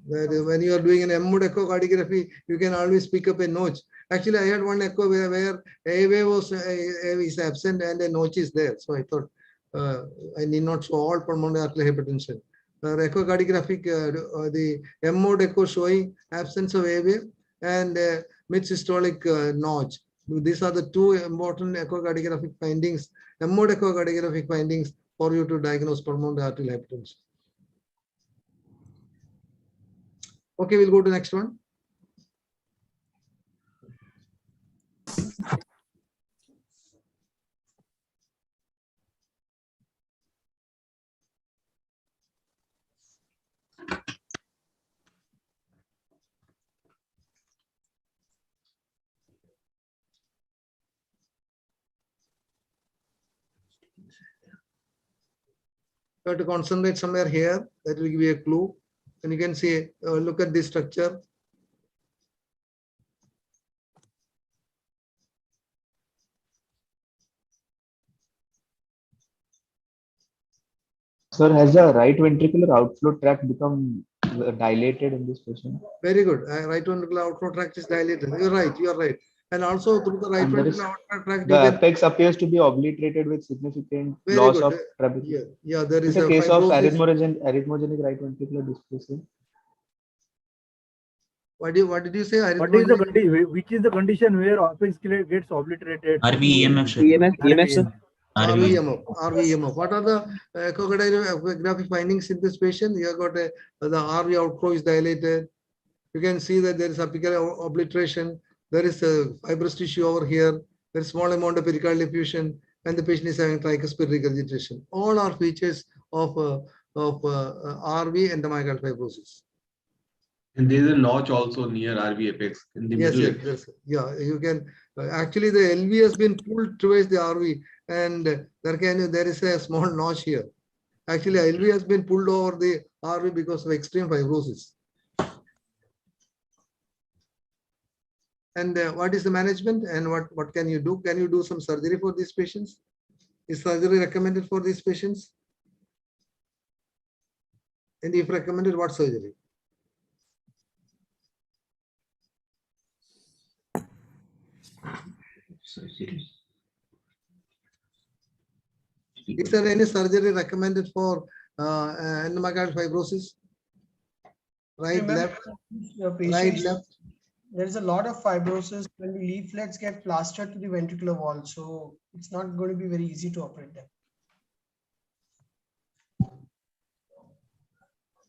When you are doing an M mode echocardiography, you can always pick up a notch. Actually, I had one echo where a wave is absent and a notch is there. So I thought I need not show all pulmonary arterial hypertension. Echocardiographic, the M mode echo showing absence of a wave and mid-systolic notch. These are the two important echocardiographic findings, M mode echocardiographic findings for you to diagnose pulmonary arterial hypertension. Okay, we'll go to the next one. You have to concentrate somewhere here. That will give you a clue. And you can see, look at this structure. Sir, has the right ventricular outflow tract become dilated in this patient? Very good. Right ventricular outflow tract is dilated. You're right. You're right. And also through the right And there is ventricular outflow tract, the you can. apex appears to be obliterated with significant Very loss good. of trabecular. Yeah, yeah, there is In a the case of fibrosis. arrhythmogenic right ventricular dysplasia. What did you say? What is the condition? Which is the condition where apex gets obliterated? RVEMF, sir. EMF, sir. RVEMF. RVEMF. What are the echographic findings in this patient? You have got the RV outflow is dilated. You can see that there is apical obliteration. There is a fibrous tissue over here. There is small amount of pericardial effusion, and the patient is having tricuspid regurgitation. All are features of RV endomyocardial fibrosis. And there is a notch also near RV apex in the middle. Yes. Yeah, you can actually the LV has been pulled towards the RV, and there is a small notch here. Actually, LV has been pulled over the RV because of extreme fibrosis. And what is the management and what can you do? Can you do some surgery for these patients? Is surgery recommended for these patients? And if recommended, what surgery? Is there any surgery recommended for endomyocardial fibrosis? Right, left, right, left. There is a lot of fibrosis when the leaflets get plastered to the ventricular wall, so it's not going to be very easy to operate them.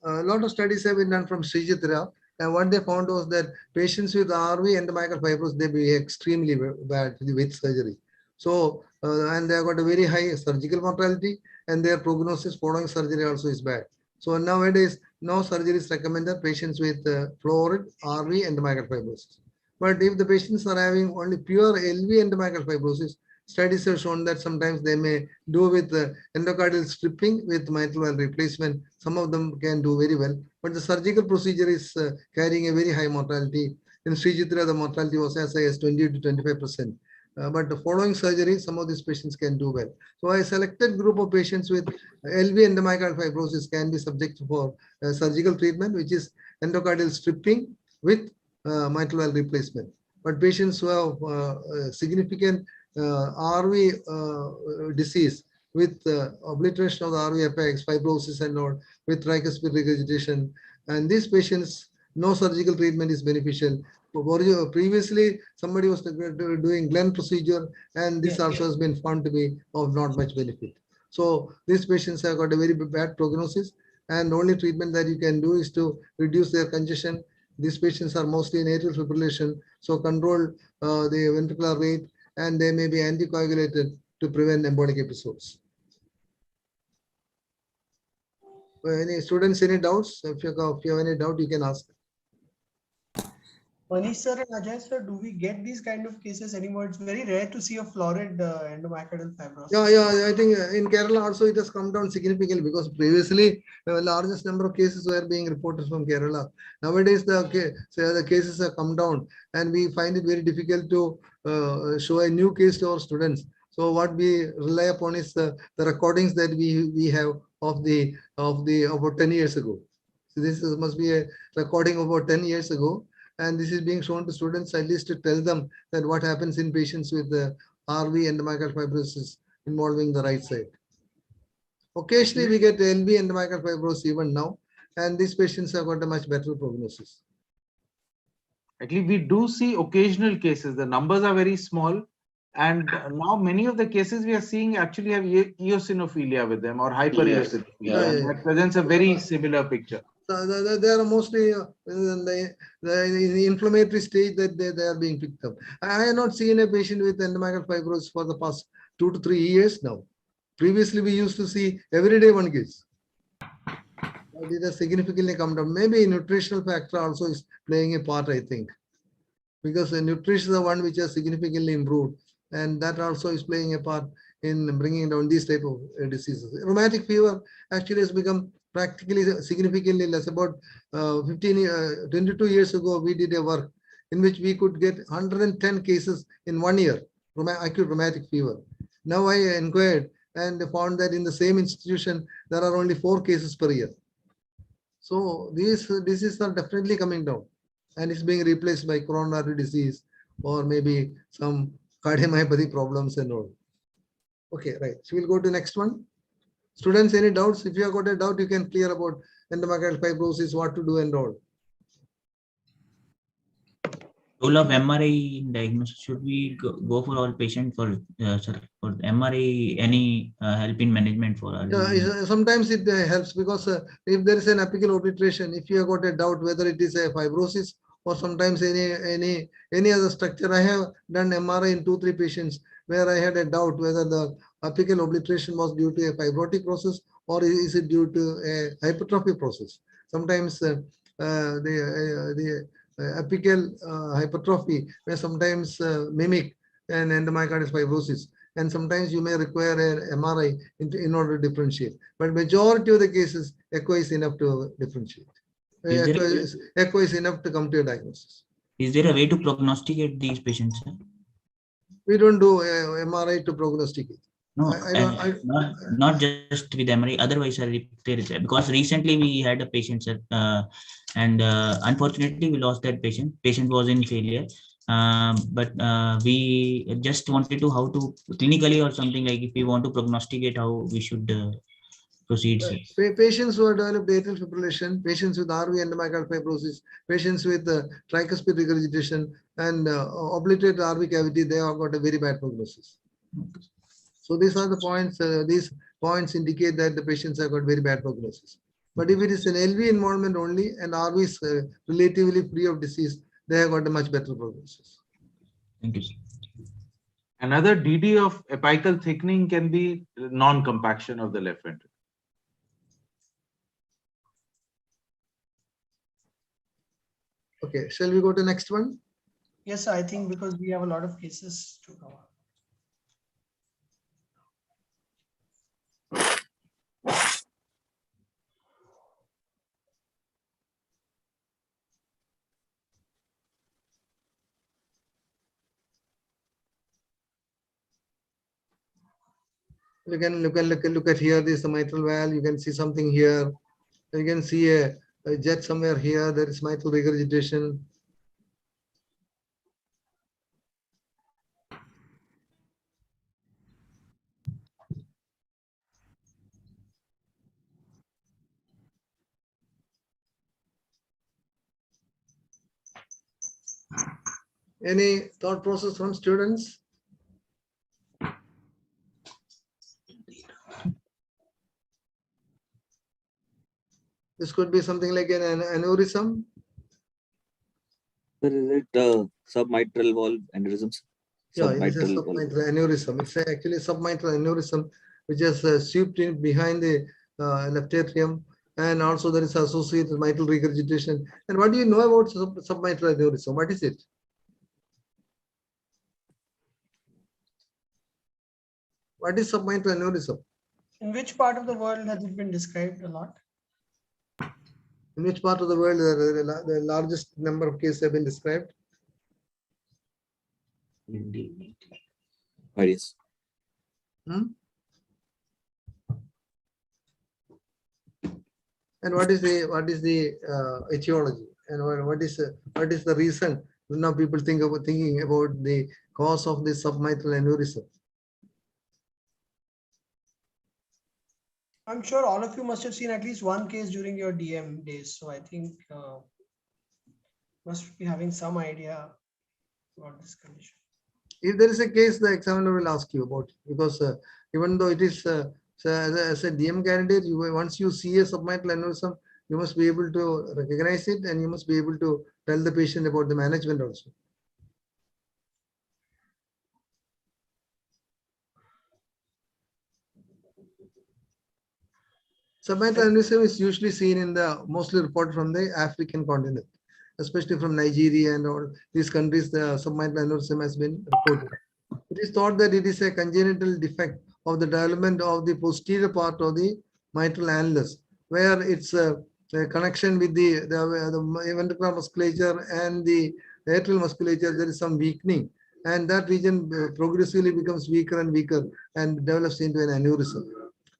A lot of studies have been done from Srijitra, and what they found was that patients with RV endomyocardial fibrosis, they be extremely bad with surgery. So, and they have got a very high surgical mortality, and their prognosis following surgery also is bad. So nowadays, no surgery is recommended patients with florid RV endomyocardial fibrosis. But if the patients are having only pure LV endomyocardial fibrosis, studies have shown that sometimes they may do with endocardial stripping with mitral valve replacement. Some of them can do very well, but the surgical procedure is carrying a very high mortality. In Srijitra, the mortality was as high as 20 to 25%. But the following surgery, some of these patients can do well. So a selected group of patients with LV endomyocardial fibrosis can be subject for surgical treatment, which is endocardial stripping with mitral valve replacement. But patients who have significant RV disease with obliteration of the RV apex, fibrosis and all, with tricuspid regurgitation, and these patients, no surgical treatment is beneficial. Previously, somebody was doing Glenn procedure, and this also has been found to be of not much benefit. So these patients have got a very bad prognosis, and the only treatment that you can do is to reduce their congestion. These patients are mostly in atrial fibrillation, so control the ventricular rate, and they may be anticoagulated to prevent embolic episodes. Any students, any doubts? If you have any doubt, you can ask. Manish sir and Ajay sir, do we get these kind of cases anymore? It's very rare to see a florid endomyocardial fibrosis. Yeah, I think in Kerala also it has come down significantly because previously the largest number of cases were being reported from Kerala. Nowadays the cases have come down, and we find it very difficult to show a new case to our students. So what we rely upon is the recordings that we have of the about 10 years ago. So this must be a recording about 10 years ago. And this is being shown to students at least to tell them that what happens in patients with the RV endomyocardial fibrosis involving the right side. Occasionally, we get LV endomyocardial fibrosis even now, and these patients have got a much better prognosis. Actually, we do see occasional cases. The numbers are very small, and now many of the cases we are seeing actually have eosinophilia with them or hypereosinophilia. That presents a very similar picture. They are mostly in the inflammatory stage that they are being picked up. I have not seen a patient with endomyocardial fibrosis for the past 2 to 3 years now. Previously, we used to see every day one case. It has significantly come down. Maybe nutritional factor also is playing a part, I think, because the nutrition is the one which has significantly improved, and that also is playing a part in bringing down these type of diseases. Rheumatic fever actually has become practically significantly less. About 22 years ago, we did a work in which we could get 110 cases in 1 year, acute rheumatic fever. Now I inquired and found that in the same institution, there are only 4 cases per year. So these diseases are definitely coming down, and it's being replaced by coronary disease or maybe some cardiomyopathy problems and all. Okay, right. So we'll go to next one. Students, any doubts? If you have got a doubt, you can clear about endomyocardial fibrosis, what to do and all. Role of MRI diagnosis, should we go for all patient for MRI, any help in management for RV? Sometimes it helps because if there is an apical obliteration, if you have got a doubt whether it is a fibrosis or sometimes any other structure. I have done MRI in 2-3 patients where I had a doubt whether the apical obliteration was due to a fibrotic process or is it due to a hypertrophy process. Sometimes the apical hypertrophy may sometimes mimic an endomyocardial fibrosis, and sometimes you may require an MRI in order to differentiate. But majority of the cases, echo is enough to differentiate. Echo is enough to come to a diagnosis. Is there a way to prognosticate these patients, sir? We don't do MRI to prognosticate. No, not just with MRI. Otherwise, sir, because recently we had a patient, sir, and unfortunately we lost that patient. Patient was in failure. But we just wanted to how to clinically or something like if we want to prognosticate how we should proceed. Patients who have developed atrial fibrillation, patients with RV endomyocardial fibrosis, patients with tricuspid regurgitation and obliterated RV cavity, they have got a very bad prognosis. So these are the points. These points indicate that the patients have got very bad prognosis. But if it is an LV involvement only and RV is relatively free of disease, they have got a much better prognosis. Thank you, sir. Another DD of apical thickening can be non-compaction of the left ventricle. Okay, shall we go to next one? Yes, I think because we have a lot of cases to cover. You can look at here. This is the mitral valve. You can see something here. You can see a jet somewhere here. There is mitral regurgitation. Any thought process from students? This could be something like an aneurysm. Is it submitral valve aneurysms? Yeah, it is a submitral aneurysm. It's actually a submitral aneurysm which is swept in behind the left atrium, and also there is associated mitral regurgitation. And what do you know about submitral aneurysm? What is it? What is submitral aneurysm? In which part of the world has it been described a lot? In which part of the world the largest number of cases have been described? Yes. And what is the etiology, and what is the reason now people thinking about the cause of the submitral aneurysm? I'm sure all of you must have seen at least one case during your DM days. So I think must be having some idea about this condition. If there is a case, the examiner will ask you about it, because even though it is as a DM candidate, once you see a submitral aneurysm, you must be able to recognize it, and you must be able to tell the patient about the management also. Submitral aneurysm is usually seen in mostly reported from the African continent, especially from Nigeria and all these countries. The submitral aneurysm has been reported. It is thought that it is a congenital defect of the development of the posterior part of the mitral annulus, where it's a connection with the ventricular musculature and the atrial musculature. There is some weakening, and that region progressively becomes weaker and weaker and develops into an aneurysm.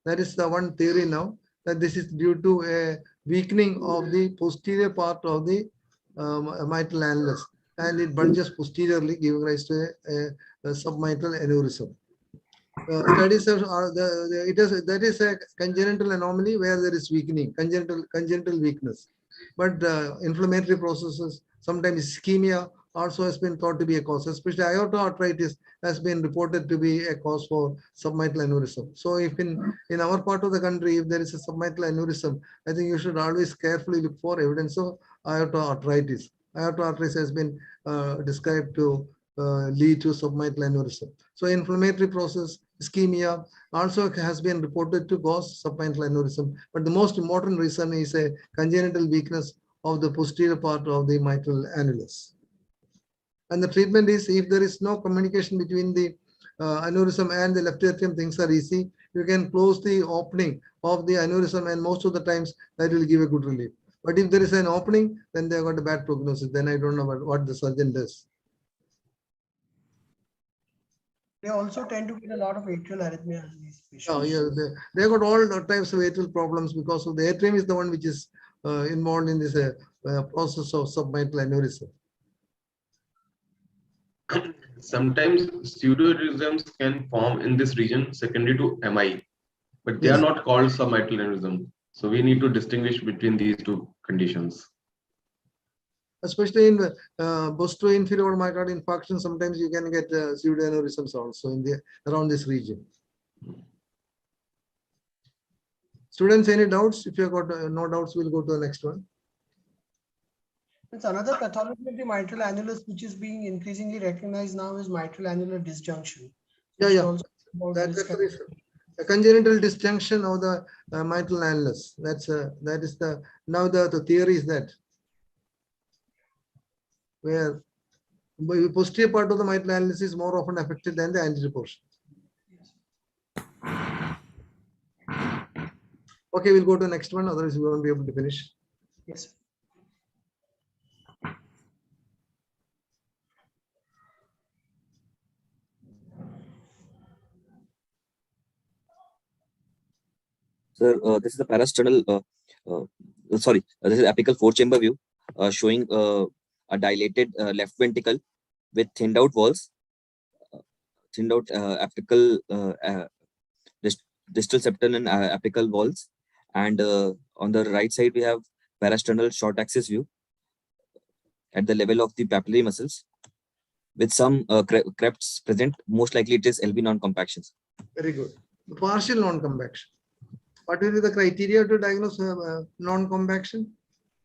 That is the one theory now, that this is due to a weakening of the posterior part of the mitral annulus, and it bulges posteriorly, giving rise to a submitral aneurysm. Studies are that is a congenital anomaly where there is weakening, congenital weakness, but inflammatory processes, sometimes ischemia, also has been thought to be a cause. Especially aorta arthritis has been reported to be a cause for submitral aneurysm. So if in our part of the country, if there is a submitral aneurysm, I think you should always carefully look for evidence of aorta arthritis. Aorta arthritis has been described to lead to submitral aneurysm. So inflammatory process, ischemia also has been reported to cause submitral aneurysm. But the most important reason is a congenital weakness of the posterior part of the mitral annulus. And the treatment is, if there is no communication between the aneurysm and the left atrium, things are easy. You can close the opening of the aneurysm, and most of the times that will give a good relief. But if there is an opening, then they have got a bad prognosis. Then I don't know what the surgeon does. They also tend to get a lot of atrial arrhythmia in these patients. Oh, yeah, they got all types of atrial problems because of the atrium is the one which is involved in this process of submitral aneurysm. Sometimes pseudoaneurysms can form in this region secondary to MI, but they are not called submitral aneurysm. So we need to distinguish between these two conditions. Especially in posterior myocardial infarction, sometimes you can get pseudoaneurysms also in the around this region. Students, any doubts? If you have got no doubts, we'll go to the next one. It's another pathology of the mitral annulus which is being increasingly recognized now is mitral annular disjunction. That's the reason. A congenital disjunction of the mitral annulus. That is the now the theory is that where the posterior part of the mitral annulus is more often affected than the anterior portion. Okay, we'll go to the next one. Otherwise, we won't be able to finish. Yes. Sir, this is the parasternal, this is apical four-chamber view showing a dilated left ventricle with thinned out walls, thinned out apical, distal septal and apical walls. And on the right side, we have parasternal short axis view at the level of the papillary muscles with some crepts present. Most likely it is LV non-compactions. Very good. The partial non-compaction. What will be the criteria to diagnose non-compaction?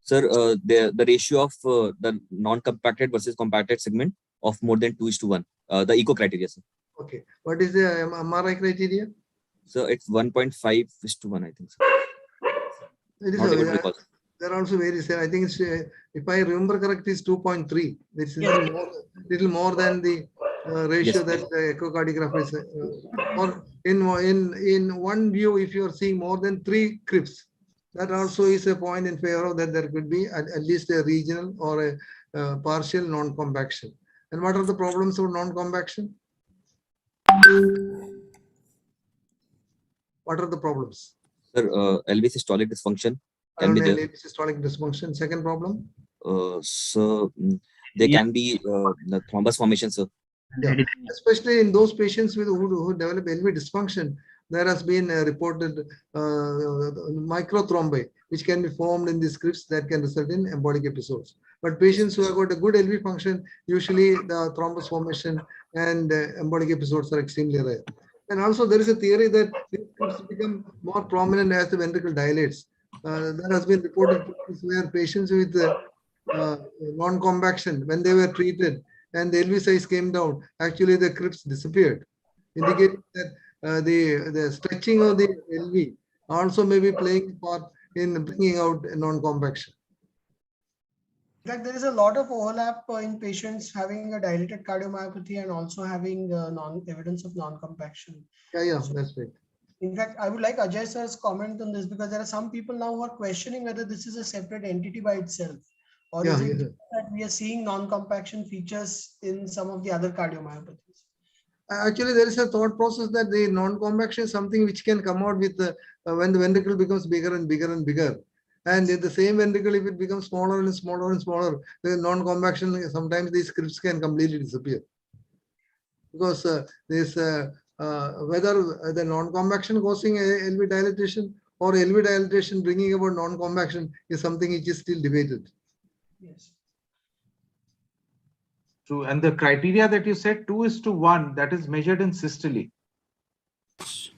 Sir, the ratio of the non-compacted versus compacted segment of more than 2:1. The echo criteria, sir. Okay. What is the MRI criteria? So it's 1.5:1, I think. So. It is they're also very same. I think it's, if I remember correct, it's 2.3. It's little more than the ratio that the echocardiograph is. Or in one view, if you are seeing more than 3 crypts, that also is a point in favor of that there could be at least a regional or a partial non-compaction. And what are the problems of non-compaction? What are the problems? Sir, LV systolic dysfunction can be there. LV systolic dysfunction. Second problem? So there can be the thrombus formation, sir. Yeah. Especially in those patients who develop LV dysfunction, there has been reported microthrombi, which can be formed in the scripts that can result in embolic episodes. But patients who have got a good LV function, usually the thrombus formation and embolic episodes are extremely rare. And also there is a theory that these scripts become more prominent as the ventricle dilates. There has been reported where patients with non-compaction, when they were treated and the LV size came down, actually the crypts disappeared, indicating that the stretching of the LV also may be playing a part in bringing out a non-compaction. In fact, there is a lot of overlap in patients having a dilated cardiomyopathy and also having evidence of non-compaction. Yeah, So, that's right. in fact, I would like Ajay sir's comment on this, because there are some people now who are questioning whether this is a separate entity by itself, or is it that we are seeing non-compaction features in some of the other cardiomyopathies? Actually, there is a thought process that the non-compaction is something which can come out with when the ventricle becomes bigger and bigger and bigger. And in the same ventricle, if it becomes smaller and smaller and smaller, the non-compaction, sometimes these scripts can completely disappear. Because whether the non-compaction causing LV dilatation or LV dilatation bringing about non-compaction is something which is still debated. Yes. True. And the criteria that you said 2:1, that is measured in systole. It's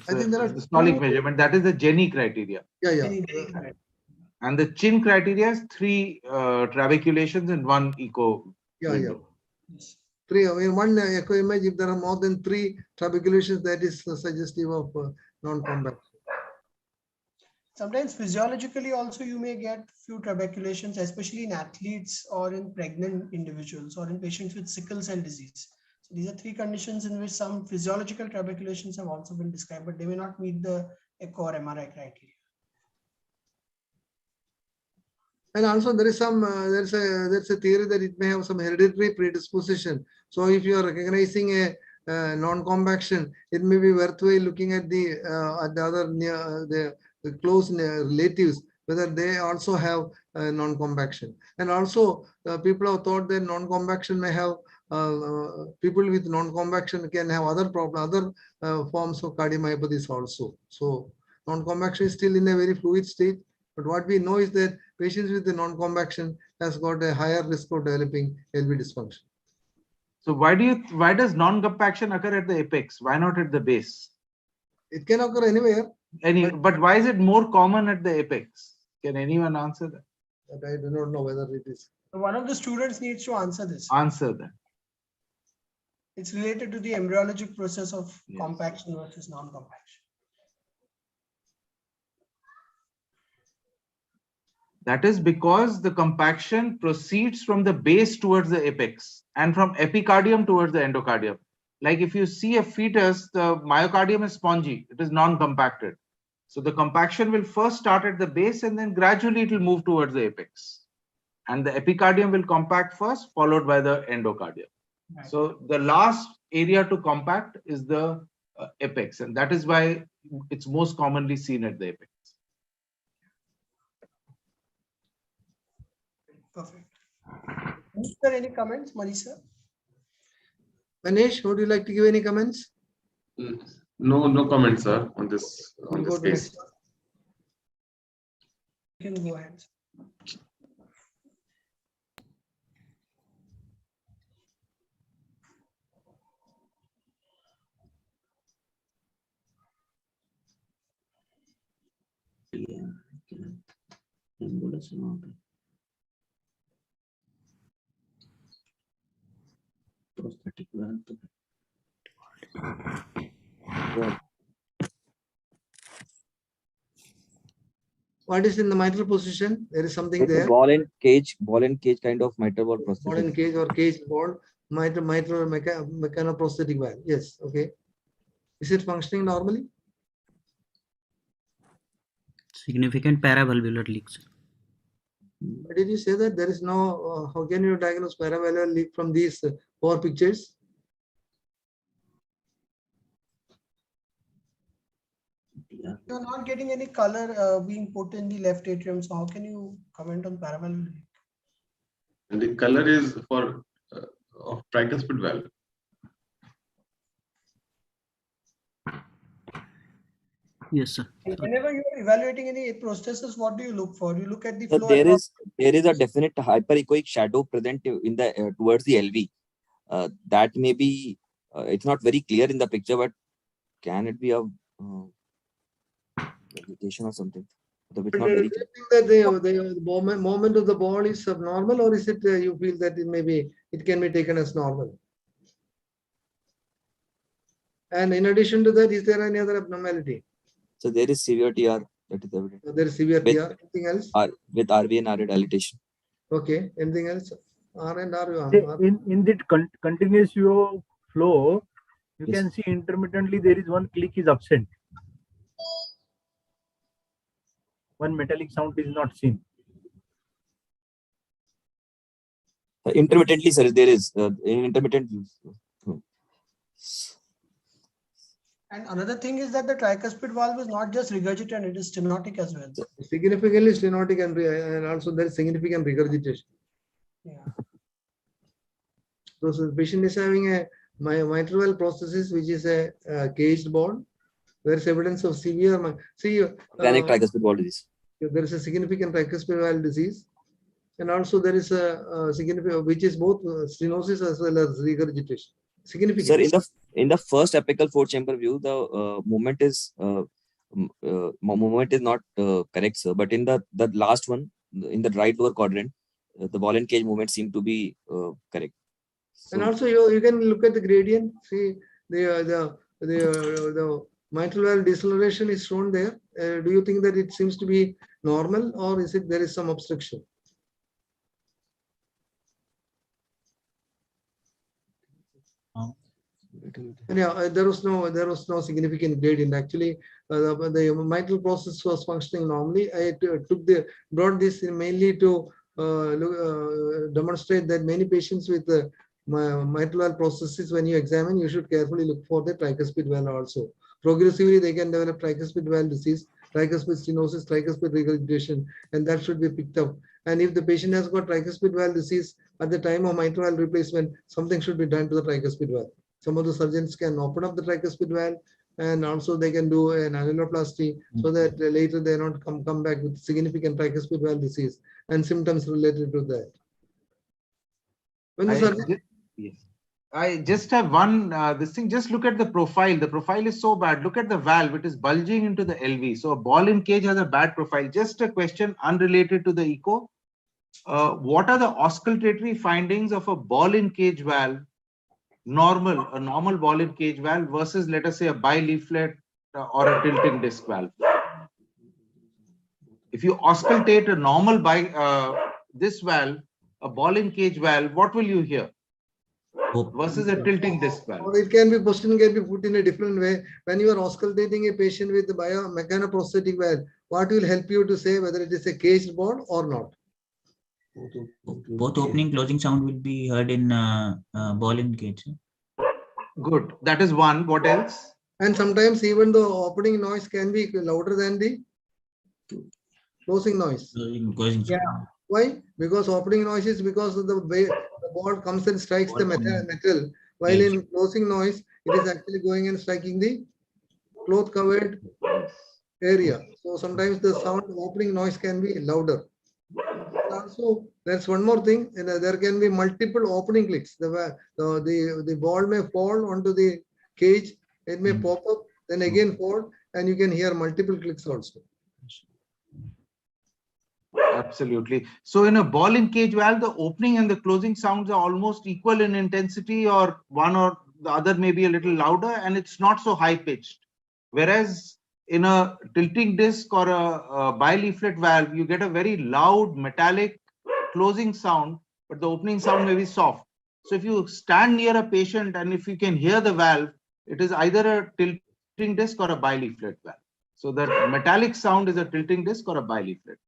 I think there are systolic measurement. That is the Jenny criteria. Yeah. And the chin criteria is 3 trabeculations and 1 echo. Yeah. 3 in one echo image, if there are more than 3 trabeculations, that is suggestive of non-compaction. Sometimes physiologically also you may get few trabeculations, especially in athletes or in pregnant individuals or in patients with sickle cell disease. So these are 3 conditions in which some physiological trabeculations have also been described, but they may not meet the echo or MRI criteria. And also there is some there's a theory that it may have some hereditary predisposition. So if you are recognizing a non-compaction, it may be worthwhile looking at the other the close relatives, whether they also have non-compaction. And also people have thought that non-compaction may have people with non-compaction can have other forms of cardiomyopathies also. So non-compaction is still in a very fluid state. But what we know is that patients with the non-compaction has got a higher risk of developing LV dysfunction. So why does non-compaction occur at the apex? Why not at the base? It can occur anywhere. But why is it more common at the apex? Can anyone answer that? But I do not know whether it is. One of the students needs to answer this. Answer that. It's related to the embryologic process of compaction versus non-compaction. That is because the compaction proceeds from the base towards the apex and from epicardium towards the endocardium. Like if you see a fetus, the myocardium is spongy, it is non-compacted. So the compaction will first start at the base and then gradually it will move towards the apex. And the epicardium will compact first, followed by the endocardium. Right. So the last area to compact is the apex, and that is why it's most commonly seen at the apex. Perfect. Is there any comments, Marisa? Manish, would you like to give any comments? No comments, sir, on this case. You can go ahead. Prosthetic. What is in the mitral position? There is something it's there. A ball and cage kind of mitral valve prosthetic. Ball and cage or cage ball, mitral mechanoprosthetic valve. Yes, okay. Is it functioning normally? Significant paravalvular leaks. But did you say that there is no, how can you diagnose paravalvular leak from these 4 pictures? You're not getting any color being put in the left atrium, so how can you comment on paravalvular leak? And the color is for of tricuspid valve. Yes, sir. Whenever you are evaluating any prosthesis, what do you look for? You look at the flow. There is a definite hyperechoic shadow present in the towards the LV. That may be it's not very clear in the picture, but can it be a vegetation or something? Do you think that the movement of the ball is abnormal, or is it you feel that it can be taken as normal? And in addition to that, is there any other abnormality? So there is severe TR that is evident. So there is severe TR. Anything else? With RV and RA dilatation. Okay. Anything else? R and R. In the continuous flow, you Yes. can see intermittently there is one click is absent. One metallic sound is not seen. Intermittently, sir, there is intermittent. And another thing is that the tricuspid valve is not just regurgitant, it is stenotic as well. Significantly stenotic and also there is significant regurgitation. Yeah. So the patient is having a mitral valve prosthesis, which is a caged bone. There is evidence of severe Organic tricuspid valve disease. There is a significant tricuspid valve disease, and also there is a significant, which is both stenosis as well as regurgitation. Significant. Sir, in the first apical four chamber view, the movement is not correct, sir. But in the last one, in the right lower quadrant, the ball and cage movement seem to be correct. So, and also you can look at the gradient. See the mitral valve deceleration is shown there. Do you think that it seems to be normal, or is it there is some obstruction? Yeah, there was no significant gradient. Actually, the mitral process was functioning normally. I brought this in mainly to demonstrate that many patients with mitral valve processes, when you examine, you should carefully look for the tricuspid valve also. Progressively, they can develop tricuspid valve disease, tricuspid stenosis, tricuspid regurgitation, and that should be picked up. And if the patient has got tricuspid valve disease at the time of mitral valve replacement, something should be done to the tricuspid valve. Some of the surgeons can open up the tricuspid valve, and also they can do an annuloplasty so that later they not come back with significant tricuspid valve disease and symptoms related to that. When the surgeon, I just have one this thing. Just look at the profile. The profile is so bad. Look at the valve. It is bulging into the LV. So a ball in cage has a bad profile. Just a question unrelated to the echo. What are the auscultatory findings of a ball in cage valve? A normal ball in cage valve versus, let us say, a bileaflet or a tilting disc valve. If you auscultate a normal this valve, a ball in cage valve, what will you hear? Versus a tilting disc valve. Or it can be question can be put in a different way. When you are auscultating a patient with the mechanoprosthetic valve, what will help you to say whether it is a caged ball or not? Both opening closing sound will be heard in ball in cage. Good. That is one. What else? And sometimes even the opening noise can be louder than the closing noise. Yeah. Why? Because opening noise is because of the way the ball comes and strikes the metal, while in closing noise, it is actually going and striking the cloth covered area. So sometimes the sound opening noise can be louder. Also, there's one more thing, and there can be multiple opening clicks. The ball may fall onto the cage, it may pop up, then again fall, and you can hear multiple clicks also. Absolutely. So in a ball in cage valve, the opening and the closing sounds are almost equal in intensity, or one or the other may be a little louder, and it's not so high pitched. Whereas in a tilting disc or a bileaflet valve, you get a very loud metallic closing sound, but the opening sound may be soft. So if you stand near a patient and if you can hear the valve, it is either a tilting disc or a bileaflet valve. So the metallic sound is a tilting disc or a bileaflet.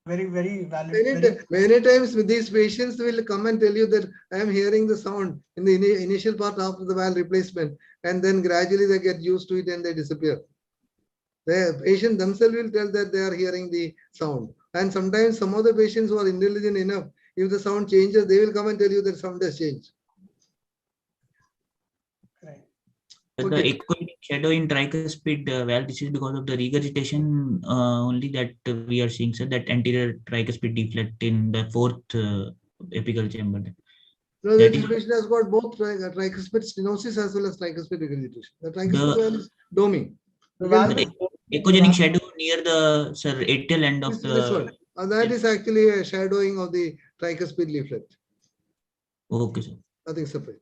Very, very valid. Many times these patients will come and tell you that I am hearing the sound in the initial part after the valve replacement, and then gradually they get used to it and they disappear. The patient themselves will tell that they are hearing the sound. And sometimes some of the patients who are intelligent enough, if the sound changes, they will come and tell you that sound has changed. But the echoing shadow in tricuspid valve, this is because of the regurgitation only that we are seeing, sir, that anterior tricuspid deflect in the fourth apical chamber. No, the patient has got both tricuspid stenosis as well as tricuspid regurgitation. The tricuspid valve is doming. The echogenic shadow near the atrial end of this one. That is actually a shadowing of the tricuspid leaflet. Okay, sir. Nothing separate.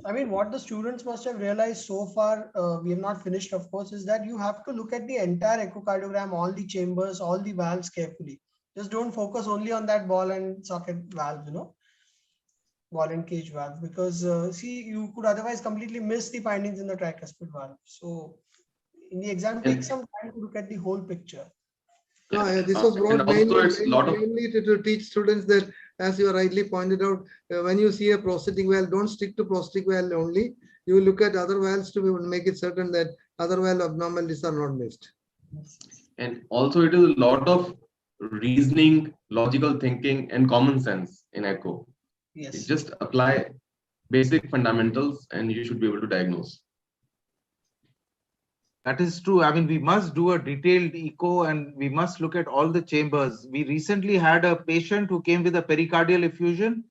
I mean, what the students must have realized so far, we have not finished, of course, is that you have to look at the entire echocardiogram, all the chambers, all the valves carefully. Just don't focus only on that ball and socket valve, ball and cage valve, because see, you could otherwise completely miss the findings in the tricuspid valve. So in the exam, take some time to look at the whole picture. This was brought and also it's a lot of mainly to teach students that, as you rightly pointed out, when you see a prosthetic valve, don't stick to prosthetic valve only. You look at other valves to make it certain that other valve abnormalities are not missed. And also it is a lot of reasoning, logical thinking, and common sense in echo. Yes. You just apply basic fundamentals and you should be able to diagnose. That is true. I mean, we must do a detailed echo and we must look at all the chambers. We recently had a patient who came with a pericardial effusion,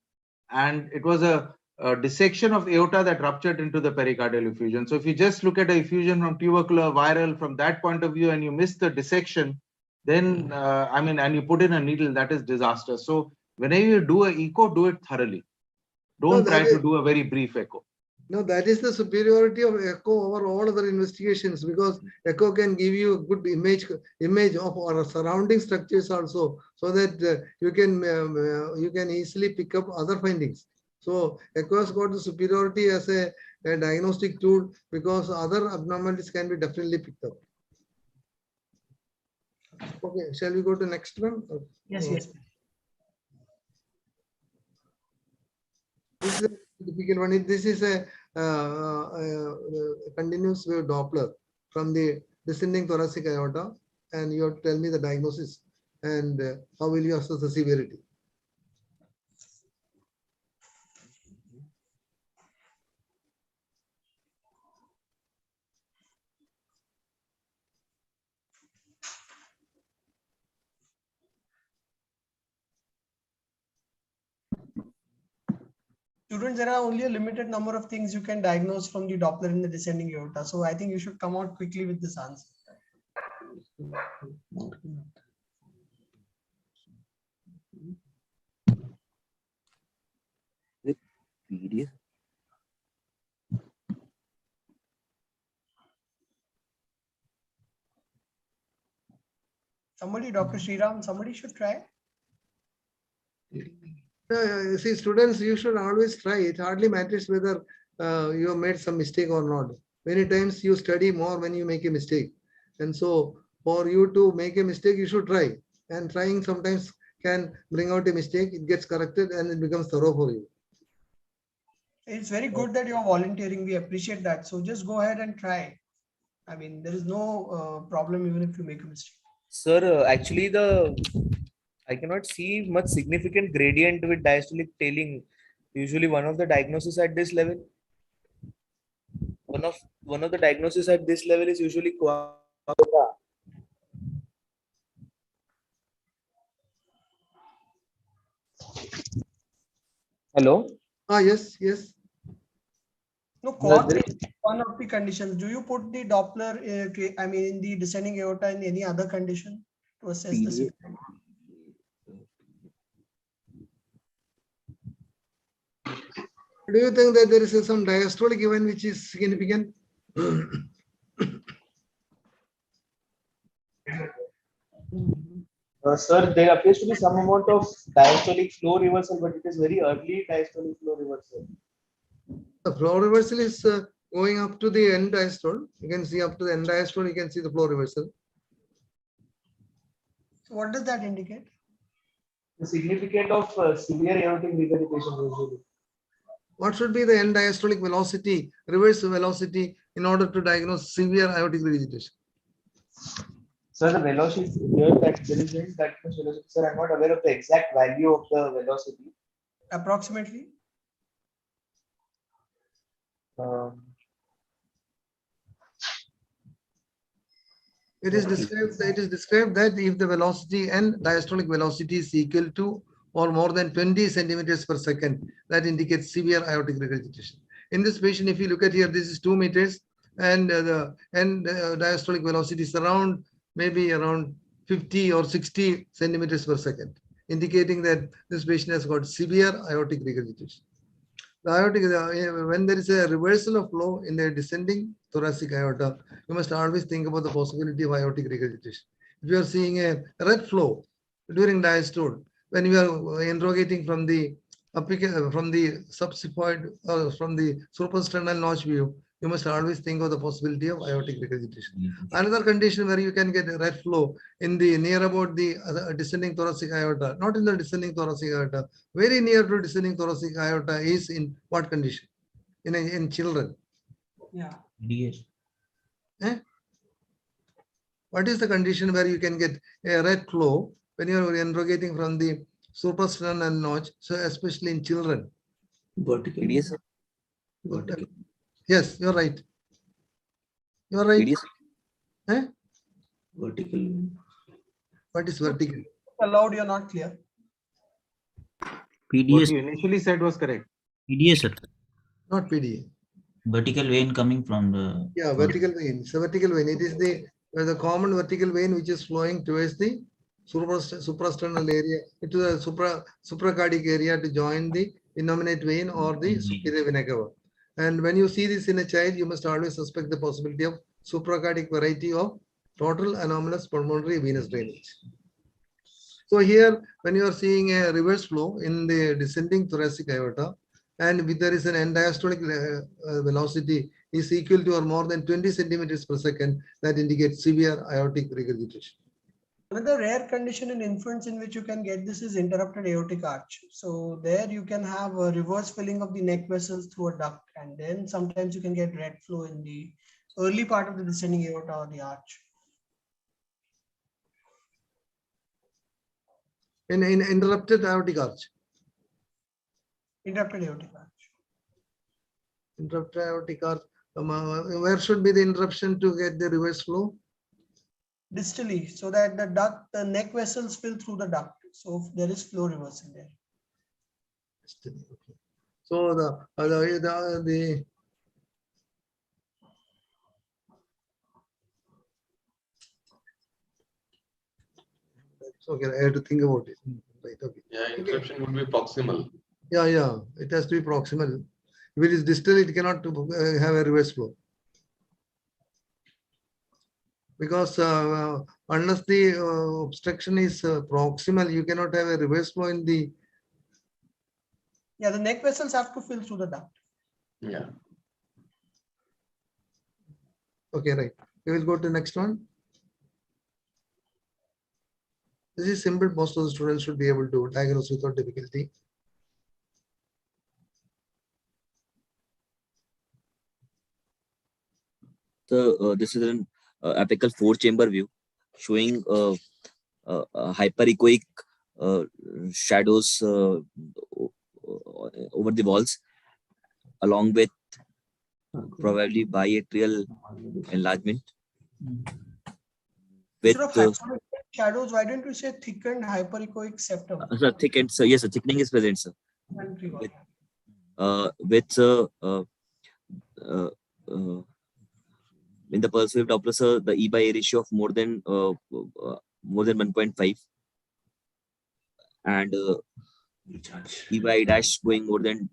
and it was a dissection of aorta that ruptured into the pericardial effusion. So if you just look at a effusion from tubercular, viral, from that point of view, and you miss the dissection, then, and you put in a needle, that is disaster. So whenever you do an echo, do it thoroughly. Don't try to do a very brief echo. No, that is the superiority of echo over all other investigations, because echo can give you a good image of our surrounding structures also, so that you can easily pick up other findings. So echo has got the superiority as a diagnostic tool, because other abnormalities can be definitely picked up. Okay, shall we go to next one? Yes, yes. This is a typical one. This is a continuous wave Doppler from the descending thoracic aorta, and you have to tell me the diagnosis and how will you assess the severity. Students, there are only a limited number of things you can diagnose from the Doppler in the descending aorta. So I think you should come out quickly with this answer. Somebody, Dr. Sriram, somebody should try. See, students, you should always try. It hardly matters whether you have made some mistake or not. Many times you study more when you make a mistake. And so for you to make a mistake, you should try. And trying sometimes can bring out a mistake. It gets corrected and it becomes thorough for you. It's very good that you're volunteering. We appreciate that. So just go ahead and try. I mean, there is no problem even if you make a mistake. Sir, actually I cannot see much significant gradient with diastolic tailing. Usually one of the diagnoses at this level. One of the diagnoses at this level is usually Hello? Yes, yes. No, quad is one of the conditions. Do you put the Doppler, in the descending aorta in any other condition to assess the severity? Do you think that there is some diastolic event which is significant? Sir, there appears to be some amount of diastolic flow reversal, but it is very early diastolic flow reversal. The flow reversal is going up to the end diastole. You can see up to the end diastole, you can see the flow reversal. So what does that indicate? The significance of severe aortic regurgitation usually. What should be the end diastolic velocity, reverse velocity, in order to diagnose severe aortic regurgitation? Sir, the velocity here that there is that much velocity. Sir, I'm not aware of the exact value of the velocity. Approximately? It is described that if the velocity and diastolic velocity is equal to or more than 20 centimeters per second, that indicates severe aortic regurgitation. In this patient, if you look at here, this is 2 meters, and the end diastolic velocity is maybe around 50 or 60 centimeters per second, indicating that this patient has got severe aortic regurgitation. The aortic, when there is a reversal of flow in the descending thoracic aorta, you must always think about the possibility of aortic regurgitation. If you are seeing a red flow during diastole, when you are interrogating from the subsequent from the suprasternal notch view, you must always think of the possibility of aortic regurgitation. Another condition where you can get a red flow in the near about the descending thoracic aorta, not in the descending thoracic aorta, very near to descending thoracic aorta is in what condition? In children. Yeah. Yes. What is the condition where you can get a red flow when you are interrogating from the suprasternal notch, so especially in children? Vertical. PDS. Vertical. Yes, you're right. You're right. PDS. Vertical. What is vertical? Allowed, you're not clear. What PDS. you initially said was correct. PDS, sir. Not PDA. Vertical vein coming from the. Yeah, vertical vein. It's a vertical vein. It is the common vertical vein which is flowing towards the suprasternal area, into the supracardiac area to join the innominate vein or the superior vena cava. And when you see this in a child, you must always suspect the possibility of supracardiac variety of total anomalous pulmonary venous drainage. So here, when you are seeing a reverse flow in the descending thoracic aorta, and if there is an end diastolic velocity is equal to or more than 20 centimeters per second, that indicates severe aortic regurgitation. Another rare condition in infants in which you can get this is interrupted aortic arch. So there you can have a reverse filling of the neck vessels through a duct, and then sometimes you can get red flow in the early part of the descending aorta or the arch. In interrupted aortic arch. Interrupted aortic arch. Interrupted aortic arch. Where should be the interruption to get the reverse flow? Distally, so that the neck vessels fill through the duct. So there is flow reversal there. Distally, okay. So the okay, I have to think about it. Right, okay. Yeah, interruption would be proximal. Yeah, it has to be proximal. If it is distal, it cannot have a reverse flow. Because unless the obstruction is proximal, you cannot have a reverse flow in the. Yeah, the neck vessels have to fill through the duct. Yeah. Okay, right. We will go to the next one. This is simple. Most of the students should be able to diagnose without difficulty. So this is an apical 4-chamber view showing hyperechoic shadows over the walls, along with probably biatrial enlargement. With shadows, why don't you say thickened hyperechoic septum? thickened, so yes, a thickening is present, sir. In the pulse wave Doppler, sir, the E by A ratio of more than 1.5, and E by A dash going more than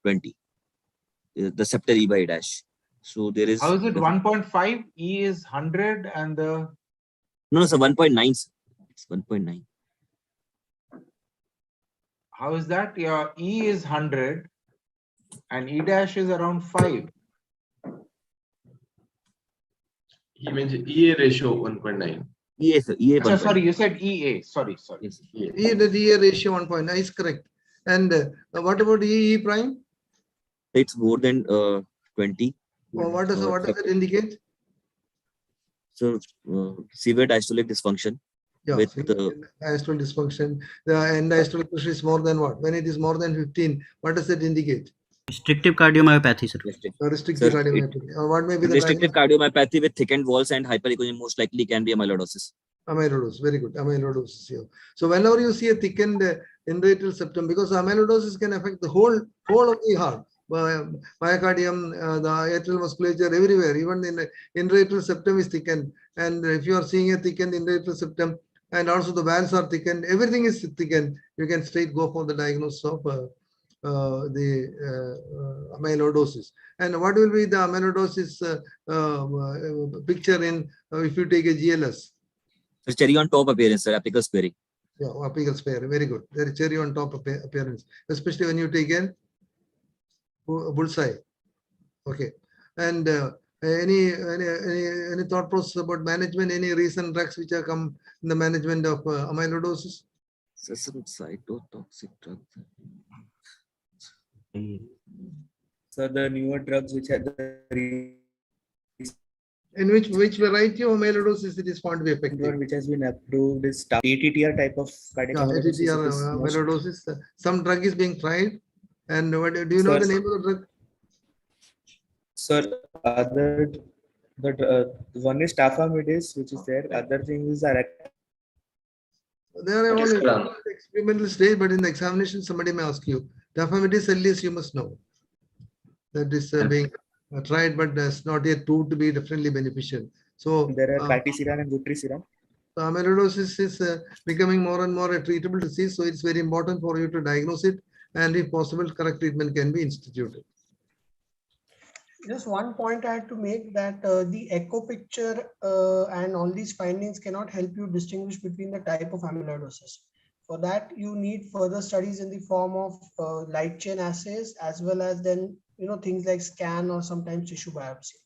20. The septal E by A dash. So there is. How is it 1.5? E is 100 and the. No, sir, 1.9. It's 1.9. How is that? Your E is 100 and E dash is around 5. He mentioned EA ratio 1.9. EA, sir, EA. Sorry, you said EA. Sorry. Yes, The EA ratio 1.9 is correct. And what about EE prime? It's more than 20. What does it indicate? So severe diastolic dysfunction. Yeah, with diastolic dysfunction. The end diastolic pressure is more than what? When it is more than 15, what does it indicate? Restrictive cardiomyopathy, sir. Restrictive cardiomyopathy. What may be the restrictive cardiomyopathy with thickened walls and hyperechoic most likely can be amyloidosis. Amyloidosis, very good. Amyloidosis here. So whenever you see a thickened endoatrial septum, because amyloidosis can affect the whole of the heart, myocardium, the atrial musculature, everywhere. Even in the endoatrial septum is thickened. And if you are seeing a thickened endoatrial septum, and also the valves are thickened, everything is thickened, you can straight go for the diagnosis of amyloidosis. And what will be the amyloidosis picture in if you take a GLS? So cherry on top appearance, sir, apical sparing. Yeah, apical spare, very good. There is cherry on top appearance, especially when you take a bullseye. Okay, and any thought process about management? Any recent drugs which have come in the management of amyloidosis? Some cytotoxic drugs. So the newer drugs which are In which variety of amyloidosis it is found to be effective? which has been approved is TTR type of cardiac amyloidosis. ATTR amyloidosis. Some drug is being tried. And what do you know the name of the drug? Sir, one is tafamidis, which is there. Other things are They are all in the experimental stage, but in the examination, somebody may ask you. Tafamidis, at least you must know. That is being tried, but that's not yet proved to be definitely beneficial. So there are patisiran and vutrisiran. So amyloidosis is becoming more and more a treatable disease. So it's very important for you to diagnose it, and if possible, correct treatment can be instituted. Just one point I had to make, that the echo picture and all these findings cannot help you distinguish between the type of amyloidosis. For that, you need further studies in the form of light chain assays, as well as then things like scan or sometimes tissue biopsy.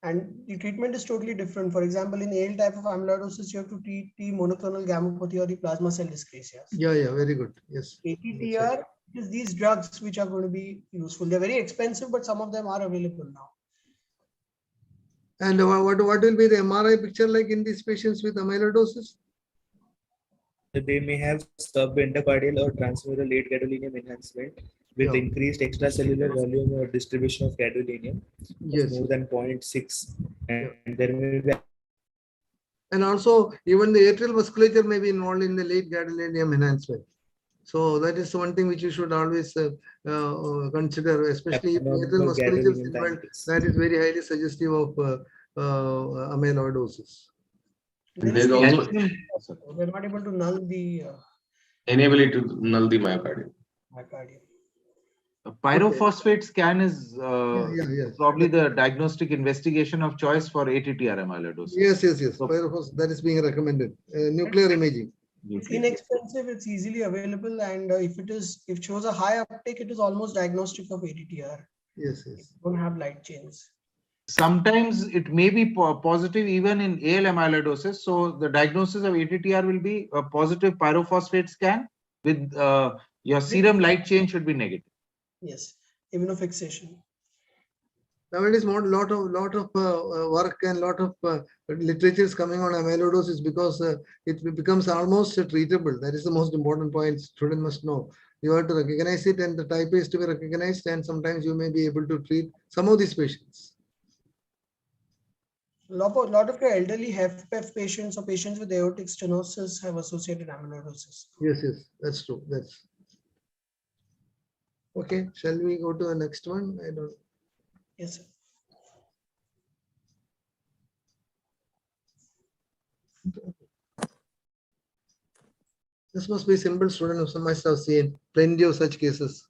And the treatment is totally different. For example, in AL type of amyloidosis, you have to treat the monoclonal gammopathy or the plasma cell dyscrasias. Yeah, very good. Yes. ATTR is these drugs which are going to be useful. They're very expensive, but some of them are available now. And what will be the MRI picture like in these patients with amyloidosis? They may have subendocardial or transmural late gadolinium enhancement with increased extracellular volume or distribution of gadolinium more than 0.6. And there may be. And also, even the atrial vasculature may be involved in the late gadolinium enhancement. So that is one thing which you should always consider, especially if atrial vasculature is involved. That is very highly suggestive of amyloidosis. There's also we're not able to null the enable to null the myocardium. A pyrophosphate scan is probably the diagnostic investigation of choice for ATTR amyloidosis. Yes. So, that is being recommended. Nuclear imaging. It's inexpensive, it's easily available, and if it shows a high uptake, it is almost diagnostic of ATTR. Yes. You don't have light chains. Sometimes it may be positive even in AL amyloidosis. So the diagnosis of ATTR will be a positive pyrophosphate scan with your serum light chain should be negative. Yes, immunofixation. Nowadays, lot of work and lot of literature is coming on amyloidosis because it becomes almost treatable. That is the most important point student must know. You have to recognize it, and the type is to be recognized, and sometimes you may be able to treat some of these patients. A lot of your elderly HFpEF patients or patients with aortic stenosis have associated amyloidosis. Yes, that's true. That's okay. Shall we go to the next one? I don't. Yes, sir. This must be simple, student. Some must have seen plenty of such cases.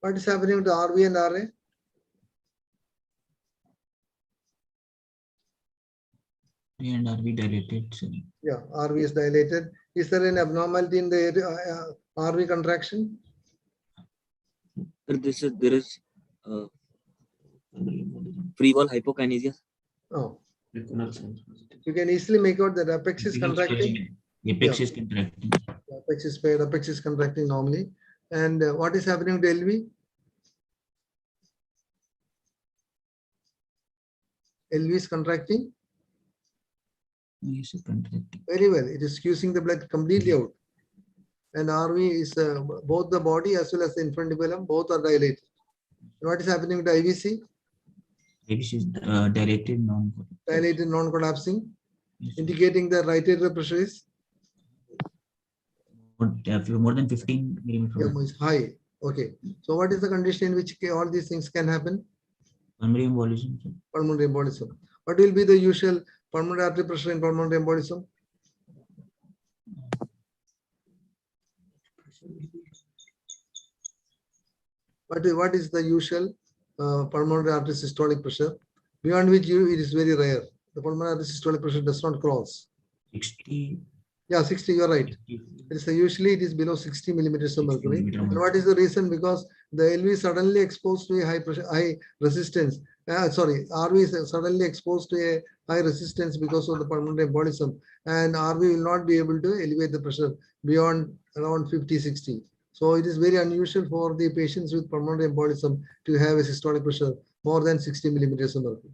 What is happening to RV and RA? And RV dilated. Yeah, RV is dilated. Is there an abnormality in the RV contraction? There is free wall hypokinesia. Oh. You can easily make out that apex is contracting. Apex is contracting. Apex is paired, apex is contracting normally. And what is happening to LV? LV is contracting. Yes, contracting. Very well. It is squeezing the blood completely out. And RV is both the body as well as the infundibulum, both are dilated. And what is happening to IVC? IVC is dilated, non-collapsing, indicating the right atrial pressure is more than 15 millimeters. Yeah, it's high. Okay. So what is the condition in which all these things can happen? Pulmonary embolism, sir. Pulmonary embolism. What will be the usual pulmonary artery pressure in pulmonary embolism? What is the usual pulmonary artery systolic pressure? Beyond which it is very rare. The pulmonary artery systolic pressure does not cross 60. Yeah, 60, you're right. Usually it is below 60 millimeters of mercury. And what is the reason? Because the LV is suddenly exposed to a high pressure, high resistance. RV is suddenly exposed to a high resistance because of the pulmonary embolism. And RV will not be able to elevate the pressure beyond around 50, 60. So it is very unusual for the patients with pulmonary embolism to have a systolic pressure more than 60 millimeters of mercury.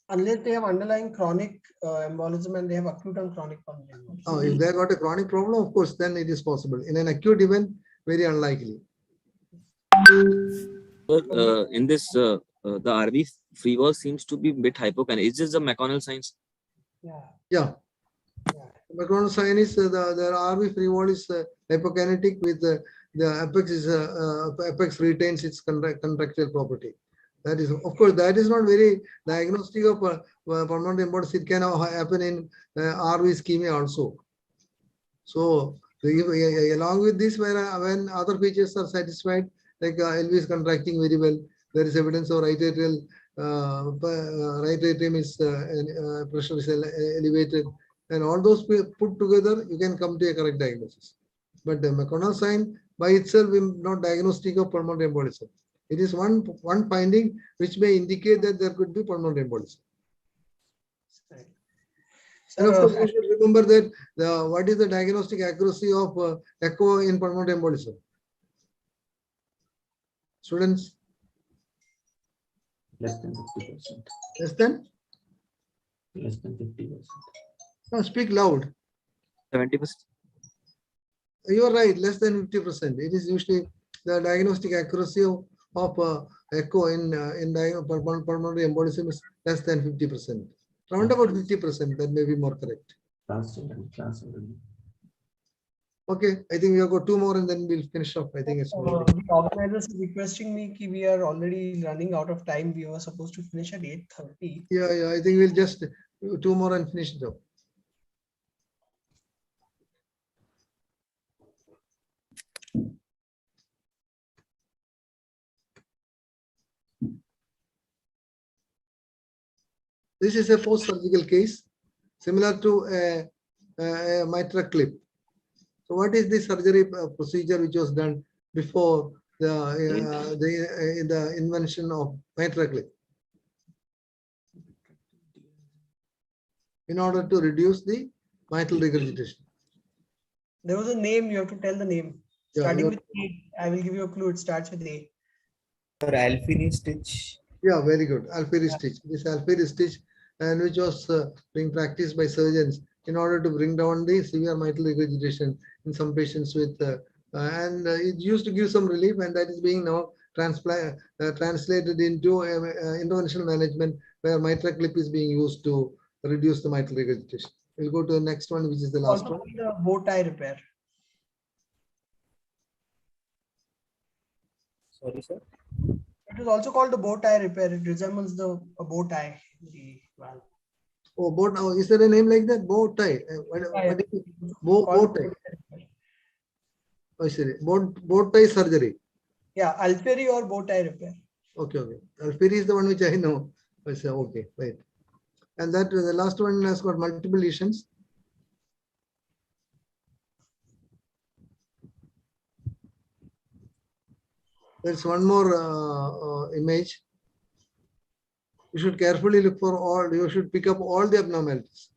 Unless they have underlying chronic embolism and they have acute and chronic pulmonary embolism. Oh, if they got a chronic problem, of course, then it is possible. In an acute event, very unlikely. In this, the RV free wall seems to be a bit hypokinetic. Is this the McConnell signs? Yeah. McConnell sign is the RV free wall is hypokinetic with the apex is apex retains its contractile property. That is, of course, that is not very diagnostic of pulmonary embolism. It can happen in RV ischemia also. So, along with this, when other features are satisfied, like LV is contracting very well, there is evidence of right atrium is pressure is elevated, and all those put together, you can come to a correct diagnosis. But the McConnell sign by itself is not diagnostic of pulmonary embolism. It is one finding which may indicate that there could be pulmonary embolism. And of course, you should remember that what is the diagnostic accuracy of echo in pulmonary embolism? Students? Less than 50%. Less than? Less than 50%. No, speak loud. 70%. You are right, less than 50%. It is usually the diagnostic accuracy of echo in pulmonary embolism is less than 50%. Round about 50%, that may be more correct. Okay, I think we have got two more and then we'll finish up. I think it's the organizers are requesting me that we are already running out of time. We were supposed to finish at 8:30. Yeah, I think we'll just two more and finish it up. This is a post-surgical case similar to a mitral clip. So what is the surgery procedure which was done before the invention of mitral clip? In order to reduce the mitral regurgitation. There was a name, you have to tell the name. Starting with A, I will give you a clue, it starts with A. Alfini stitch. Yeah, very good. Alfini stitch. This Alfini stitch, and which was being practiced by surgeons in order to bring down the severe mitral regurgitation in some patients with, and it used to give some relief, and that is being now translated into interventional management where mitral clip is being used to reduce the mitral regurgitation. We'll go to the next one, which is the last one. The bow tie repair. Sorry, sir. It is also called the bow tie repair. It resembles a bow tie. The valve. Oh, bow tie. Is there a name like that? Bow tie. What is it? Bow tie. Oh, sorry. Bow tie surgery. Yeah, Alferi or bow tie repair. Okay. Alferi is the one which I know. I say, okay, right. And that the last one has got multiple lesions. There's one more image. You should carefully look for all, you should pick up all the abnormalities.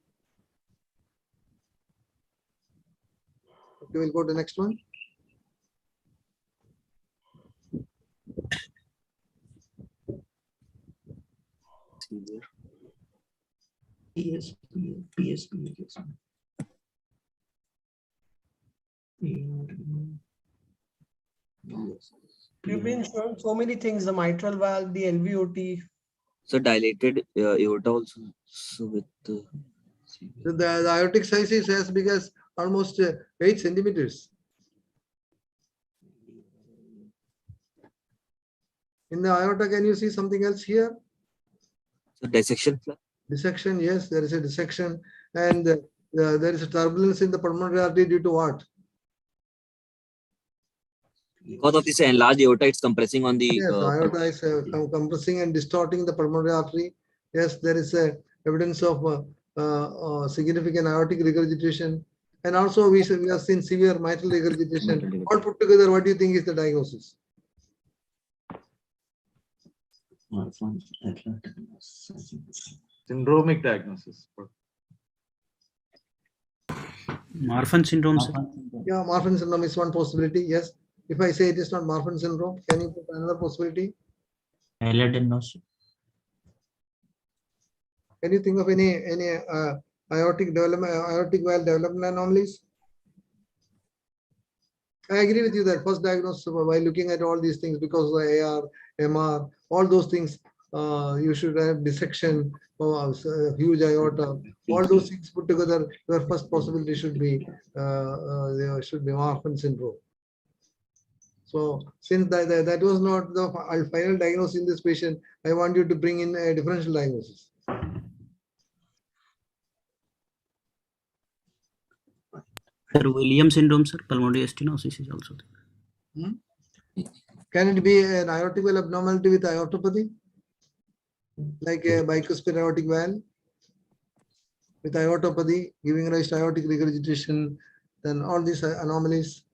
Okay, we'll go to the next one. You've been showing so many things, the mitral valve, the LVOT. So dilated aorta also. So with so the aortic size is as big as almost 8 centimeters. In the aorta, can you see something else here? So dissection. Dissection, yes, there is a dissection, and there is a turbulence in the pulmonary artery due to what? Because of this enlarged aorta, it's compressing on the. Yes, aorta is compressing and distorting the pulmonary artery. Yes, there is a evidence of significant aortic regurgitation, and also we have seen severe mitral regurgitation. All put together, what do you think is the diagnosis? Syndromic diagnosis. Marfan syndrome, sir. Yeah, Marfan syndrome is one possibility. Yes. If I say it is not Marfan syndrome, can you put another possibility? Diagnosis. Can you think of any aortic development, aortic valve development anomalies? I agree with you that first diagnosis by looking at all these things, because the AR, MR, all those things, you should have dissection, huge aorta, all those things put together. Your first possibility should be Marfan syndrome. So since that was not the final diagnosis in this patient, I want you to bring in a differential diagnosis. Sir, Williams syndrome, sir, pulmonary stenosis is also there. Can it be an aortic valve abnormality with aortopathy? Like a bicuspid aortic valve with aortopathy giving rise to aortic regurgitation, then all these anomalies.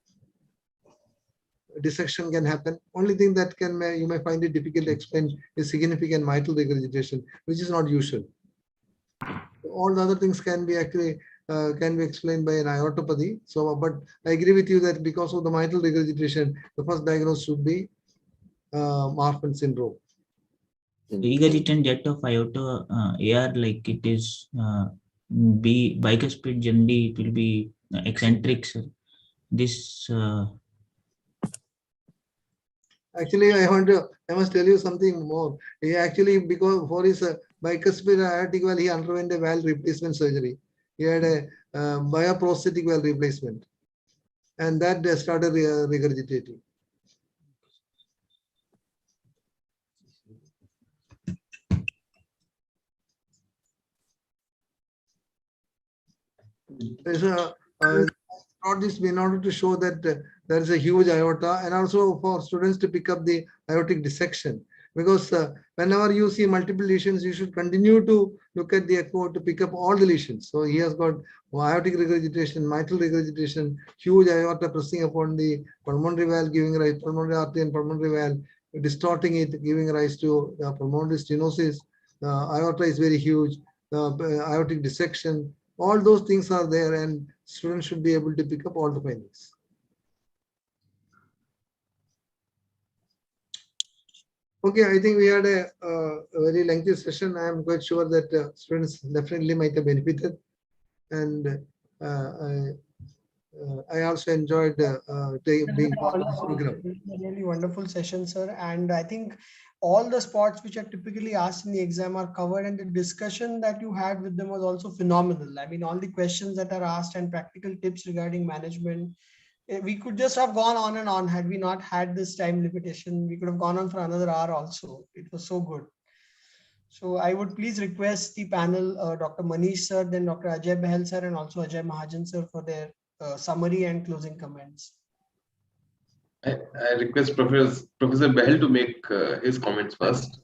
Dissection can happen. Only thing that you may find it difficult to explain is significant mitral regurgitation, which is not usual. All the other things can be actually can be explained by an aortopathy. So, but I agree with you that because of the mitral regurgitation, the first diagnosis should be Marfan syndrome. Regurgitant jet of aorta AR, like it is bicuspid, generally it will be eccentric, sir. This Actually, I must tell you something more. He actually, because for his bicuspid aortic valve, he underwent a valve replacement surgery. He had a bioprosthetic valve replacement, and that started regurgitating. Not this in order to show that there is a huge aorta, and also for students to pick up the aortic dissection, because whenever you see multiple lesions, you should continue to look at the echo to pick up all the lesions. So he has got aortic regurgitation, mitral regurgitation, huge aorta pressing upon the pulmonary valve, giving rise to pulmonary artery and pulmonary valve, distorting it, giving rise to pulmonary stenosis. Aorta is very huge, aortic dissection. All those things are there, and students should be able to pick up all the findings. Okay, I think we had a very lengthy session. I am quite sure that students definitely might have benefited, and I also enjoyed being part of this program. Really wonderful session, sir. And I think all the spots which are typically asked in the exam are covered, and the discussion that you had with them was also phenomenal. I mean, all the questions that are asked and practical tips regarding management, we could just have gone on and on had we not had this time limitation. We could have gone on for another hour also. It was so good. So I would please request the panel, Dr. Manish sir, then Dr. Ajay Bahel sir, and also Ajay Mahajan sir for their summary and closing comments. I request Professor Bahel to make his comments first.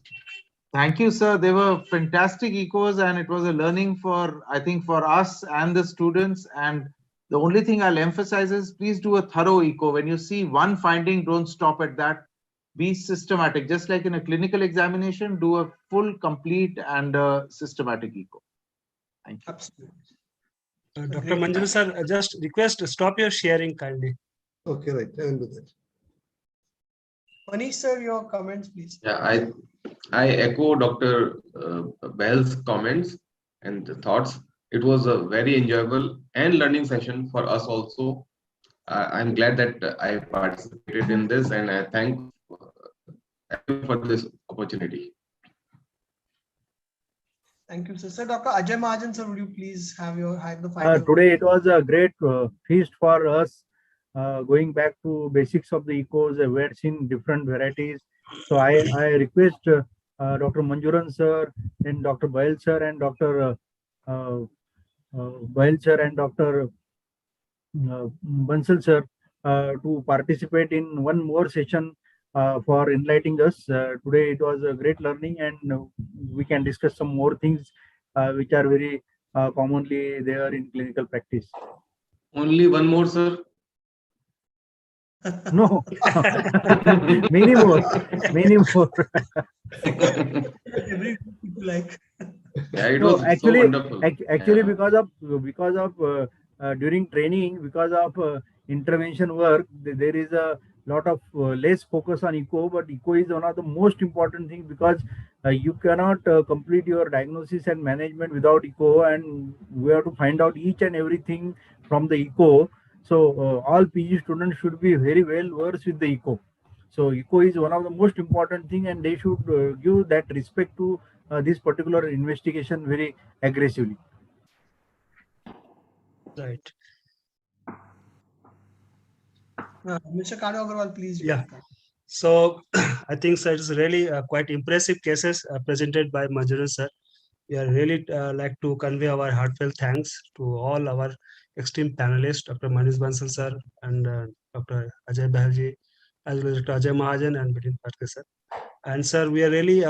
Thank you, sir. They were fantastic ecos, and it was a learning for, I think, for us and the students. And the only thing I'll emphasize is please do a thorough eco. When you see one finding, don't stop at that. Be systematic. Just like in a clinical examination, do a full, complete, and systematic eco. Thank you. Absolutely. Dr. Manjula sir, just request stop your sharing kindly. Okay, right. I will do that. Manish sir, your comments, please. Yeah, I echo Dr. Bell's comments and thoughts. It was a very enjoyable and learning session for us also. I'm glad that I participated in this, and I thank you for this opportunity. Thank you, sir. Sir, Dr. Ajay Mahajan sir, would you please have the final? Today it was a great feast for us, going back to basics of the ecos. We had seen different varieties, So I request Dr. Manjuran sir, and Dr. Bail sir, and Dr. Bail sir, and Dr. Bansal sir to participate in one more session for enlightening us. Today it was a great learning, and we can discuss some more things which are very commonly there in clinical practice. Only one more, sir. No, many more, many more. Like Yeah, it No, was so actually, wonderful. actually, Yeah. because of during training, because of intervention work, there is a lot of less focus on echo. But echo is one of the most important things, because you cannot complete your diagnosis and management without echo, and we have to find out each and everything from the echo. So all PG students should be very well versed with the echo. So echo is one of the most important thing, and they should give that respect to this particular investigation very aggressively. Right. Mr. Kado Agarwal, please. Yeah. So I think sir, it's really quite impressive cases presented by Manjuran sir. We are really like to convey our heartfelt thanks to all our esteemed panelists, Dr. Manish Bansal sir and Dr. Ajay Bahalji, as well as Dr. Ajay Mahajan and Milind Patke sir. And sir, we are really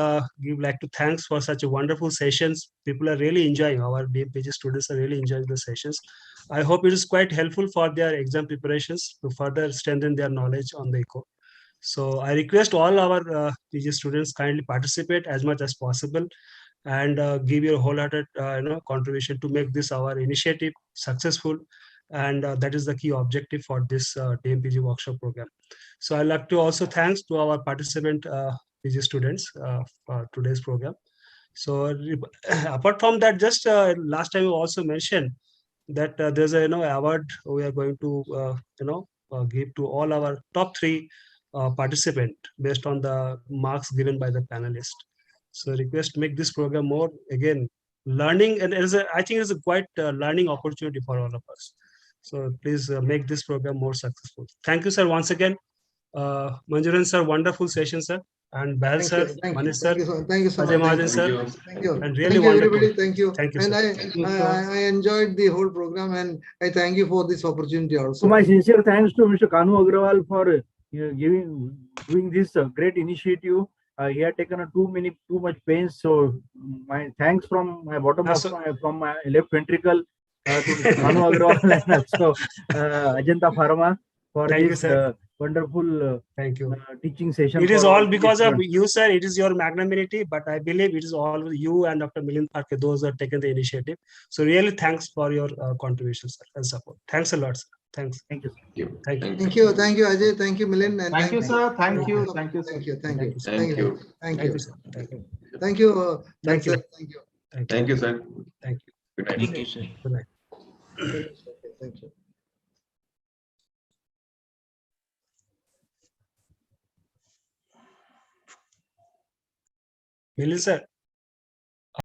give like to thanks for such a wonderful sessions. People are really enjoying. Our BMPG students are really enjoying the sessions. I hope it is quite helpful for their exam preparations to further strengthen their knowledge on the echo. So I request all our PG students kindly participate as much as possible and give your wholehearted contribution to make this our initiative successful, and that is the key objective for this DMPG workshop program. So I'd like to also thanks to our participant PG students for today's program. So apart from that, just last time we also mentioned that there's a award we are going to give to all our top three participant based on the marks given by the panelists. So request make this program more again learning, and I think it's a quite learning opportunity for all of us. So please make this program more successful. Thank you, sir, once again. Manjuran sir, wonderful session, sir, and Bahal Thank sir, you, thank you, Manish sir, thank you so Ajay much. Mahajan Thank sir, you. Thank you. and really Thank you, wonderful. everybody. Thank you. Thank you, And sir. I enjoyed the whole program, and I thank you for this opportunity So also. my sincere thanks to Mr. Kanu Agrawal for doing this great initiative. He had taken too much pains. So my thanks from my bottom of from my left ventricle to Mr. Kanu Agrawal, and also Ajanta Pharma for Thank you, this sir. wonderful Thank you. teaching session. It is for all PG because of students. you, sir. It is your magnanimity, but I believe it is all you and Dr. Milind Parke, those who have taken the initiative. So really thanks for your contributions, sir, and support. Thanks a lot, sir. Thanks. Thank you. Thank you. Thank you, Ajay. Thank you, Milind. And Thank you, sir. Thank you. Thank you, sir. Thank you. Thank you. Thank you. Thank Thank you. you, sir. Thank you. Thank you. Thank you. Sir. Thank you. Thank you, sir. Thank you. Good night. Thank you, sir. Good night. Thank you. Milind sir.